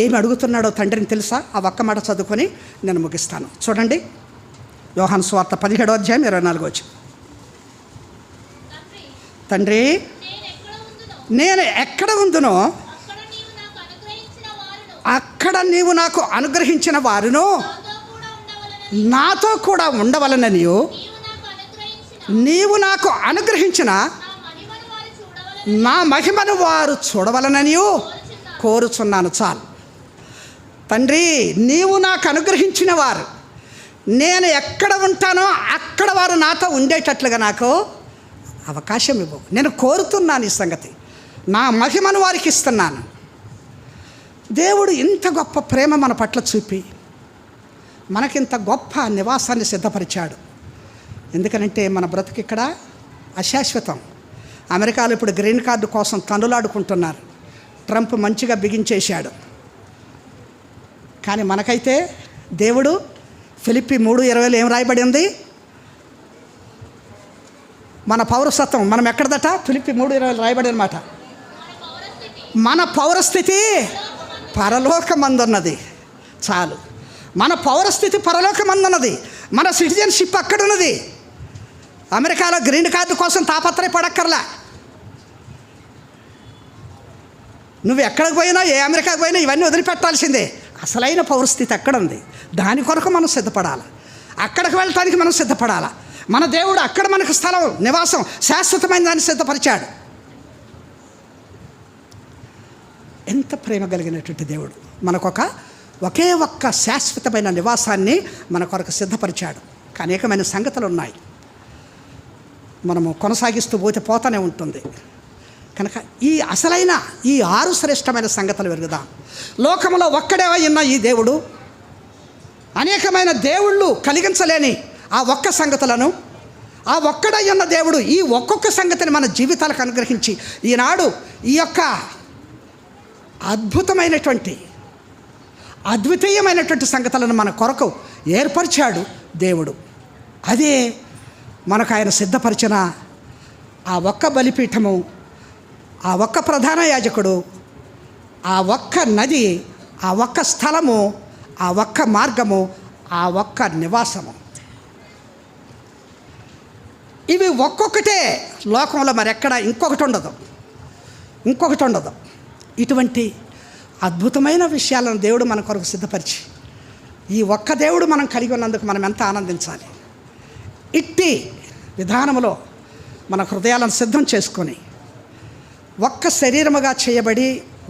ఏమి అడుగుతున్నాడో తండ్రిని తెలుసా? ఆ ఒక్క మాట చదువుకొని నేను ముగిస్తాను. చూడండి, యోహాను సువార్త 17వ అధ్యాయం 24వ వచనం. తండ్రి, నేను ఎక్కడ ఉందునో అక్కడ నీవు నాకు అనుగ్రహించిన వారును నాతో కూడా ఉండవలననియు నీవు నాకు అనుగ్రహించిన నా మహిమను వారు చూడవలననియు కోరుచున్నాను. చాలు తండ్రి, నీవు నాకు అనుగ్రహించిన వారు, నేను ఎక్కడ ఉంటానో అక్కడ వారు నాతో ఉండేటట్లుగా నాకు అవకాశం ఇవ్వు. నేను కోరుతున్నాను ఈ సంగతి, నా మహిమను వారికి ఇస్తున్నాను. దేవుడు ఇంత గొప్ప ప్రేమ మన పట్ల చూపి మనకింత గొప్ప నివాసాన్ని సిద్ధపరిచాడు. ఎందుకనంటే మన బ్రతుకు ఇక్కడ అశాశ్వతం. అమెరికాలో ఇప్పుడు గ్రీన్ కార్డు కోసం తన్నులాడుకుంటున్నారు. ట్రంప్ మంచిగా బిగించేశాడు. కానీ మనకైతే దేవుడు ఫిలిప్పీ 3:20 ఏం రాయబడి ఉంది? మన పౌరసత్వం మనం ఎక్కడదట? ఫిలిప్పీ 3:20 రాయబడి అనమాట. మన పౌరస్థితి పరలోకమందున్నది. చాలు, మన పౌరస్థితి పరలోకమందున్నది. మన సిటిజన్షిప్ అక్కడున్నది. అమెరికాలో గ్రీన్ కార్డు కోసం తాపత్రయపడక్కర్లా. నువ్వు ఎక్కడికి పోయినా, ఏ అమెరికాకి పోయినా ఇవన్నీ వదిలిపెట్టాల్సిందే. అసలైన పౌరస్థితి అక్కడ ఉంది. దాని కొరకు మనం సిద్ధపడాలి. అక్కడికి వెళ్ళటానికి మనం సిద్ధపడాలి. మన దేవుడు అక్కడ మనకు స్థలం, నివాసం, శాశ్వతమైన దాన్ని సిద్ధపరిచాడు. ఎంత ప్రేమ కలిగినటువంటి దేవుడు మనకొక ఒకే ఒక్క శాశ్వతమైన నివాసాన్ని మన కొరకు సిద్ధపరిచాడు. అనేకమైన సంగతులు ఉన్నాయి, మనము కొనసాగిస్తూ పోతూనే ఉంటుంది. కనుక ఈ అసలైన ఈ 6 శ్రేష్టమైన సంగతులు వెరుగుదాం. లోకంలో ఒక్కడే ఉన్న ఈ దేవుడు అనేకమైన దేవుళ్ళు కలిగించలేని ఆ ఒక్క సంగతులను, ఆ ఒక్కడై ఉన్న దేవుడు ఈ ఒక్కొక్క సంగతిని మన జీవితాలకు అనుగ్రహించి ఈనాడు ఈ యొక్క అద్వితీయమైనటువంటి సంగతులను మన కొరకు ఏర్పరిచాడు దేవుడు. అదే మనకు ఆయన సిద్ధపరిచిన ఆ ఒక్క బలిపీఠము, ఆ ఒక్క ప్రధాన యాజకుడు, ఆ ఒక్క నది, ఆ ఒక్క స్థలము, ఆ ఒక్క మార్గము, ఆ ఒక్క నివాసము. ఇవి ఒక్కొక్కటే లోకంలో మరెక్కడ ఇంకొకటి ఉండదు. ఇటువంటి అద్భుతమైన విషయాలను దేవుడు మన కొరకు సిద్ధపరిచి ఈ ఒక్క దేవుడు మనం కలిగి ఉన్నందుకు మనం ఎంత ఆనందించాలి. ఇట్టి విధానములో మన హృదయాలను సిద్ధం చేసుకొని ఒక్క శరీరముగా చేయబడి,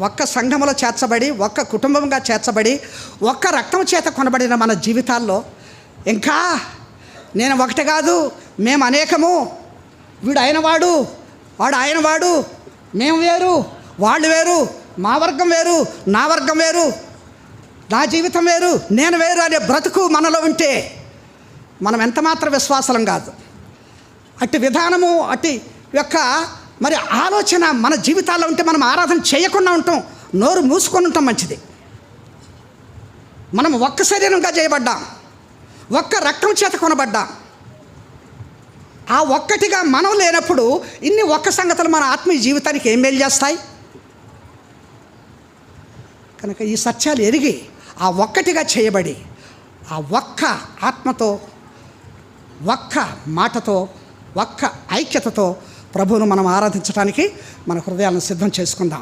ఒక్క సంఘములో చేర్చబడి, ఒక్క కుటుంబంగా చేర్చబడి, ఒక్క రక్తం చేత కొనబడిన మన జీవితాల్లో ఇంకా నేను ఒకటి కాదు, మేము అనేకము, వీడు ఆయనవాడు, వాడు ఆయనవాడు, మేము వేరు, వాళ్ళు వేరు, మా వర్గం వేరు, నా వర్గం వేరు, నా జీవితం వేరు, నేను వేరు అనే బ్రతుకు మనలో ఉంటే మనం ఎంతమాత్రం విశ్వాసం కాదు. అట్టి విధానము, అట్టి యొక్క మరి ఆలోచన మన జీవితాల్లో ఉంటే మనం ఆరాధన చేయకుండా ఉంటాం, నోరు మూసుకొని ఉంటాం. మంచిది. మనం ఒక్క శరీరంగా చేయబడ్డాం, ఒక్క రక్తం చేత కొనబడ్డాం. ఆ ఒక్కటిగా మనం లేనప్పుడు ఇన్ని ఒక్క సంగతులు మన ఆత్మీయ జీవితానికి ఏం మేలు చేస్తాయి? కనుక ఈ సత్యాలు ఎరిగి ఆ ఒక్కటిగా చేయబడి ఆ ఒక్క ఆత్మతో, ఒక్క మాటతో, ఒక్క ఐక్యతతో ప్రభువును మనం ఆరాధించడానికి మన హృదయాలను సిద్ధం చేసుకుందాం.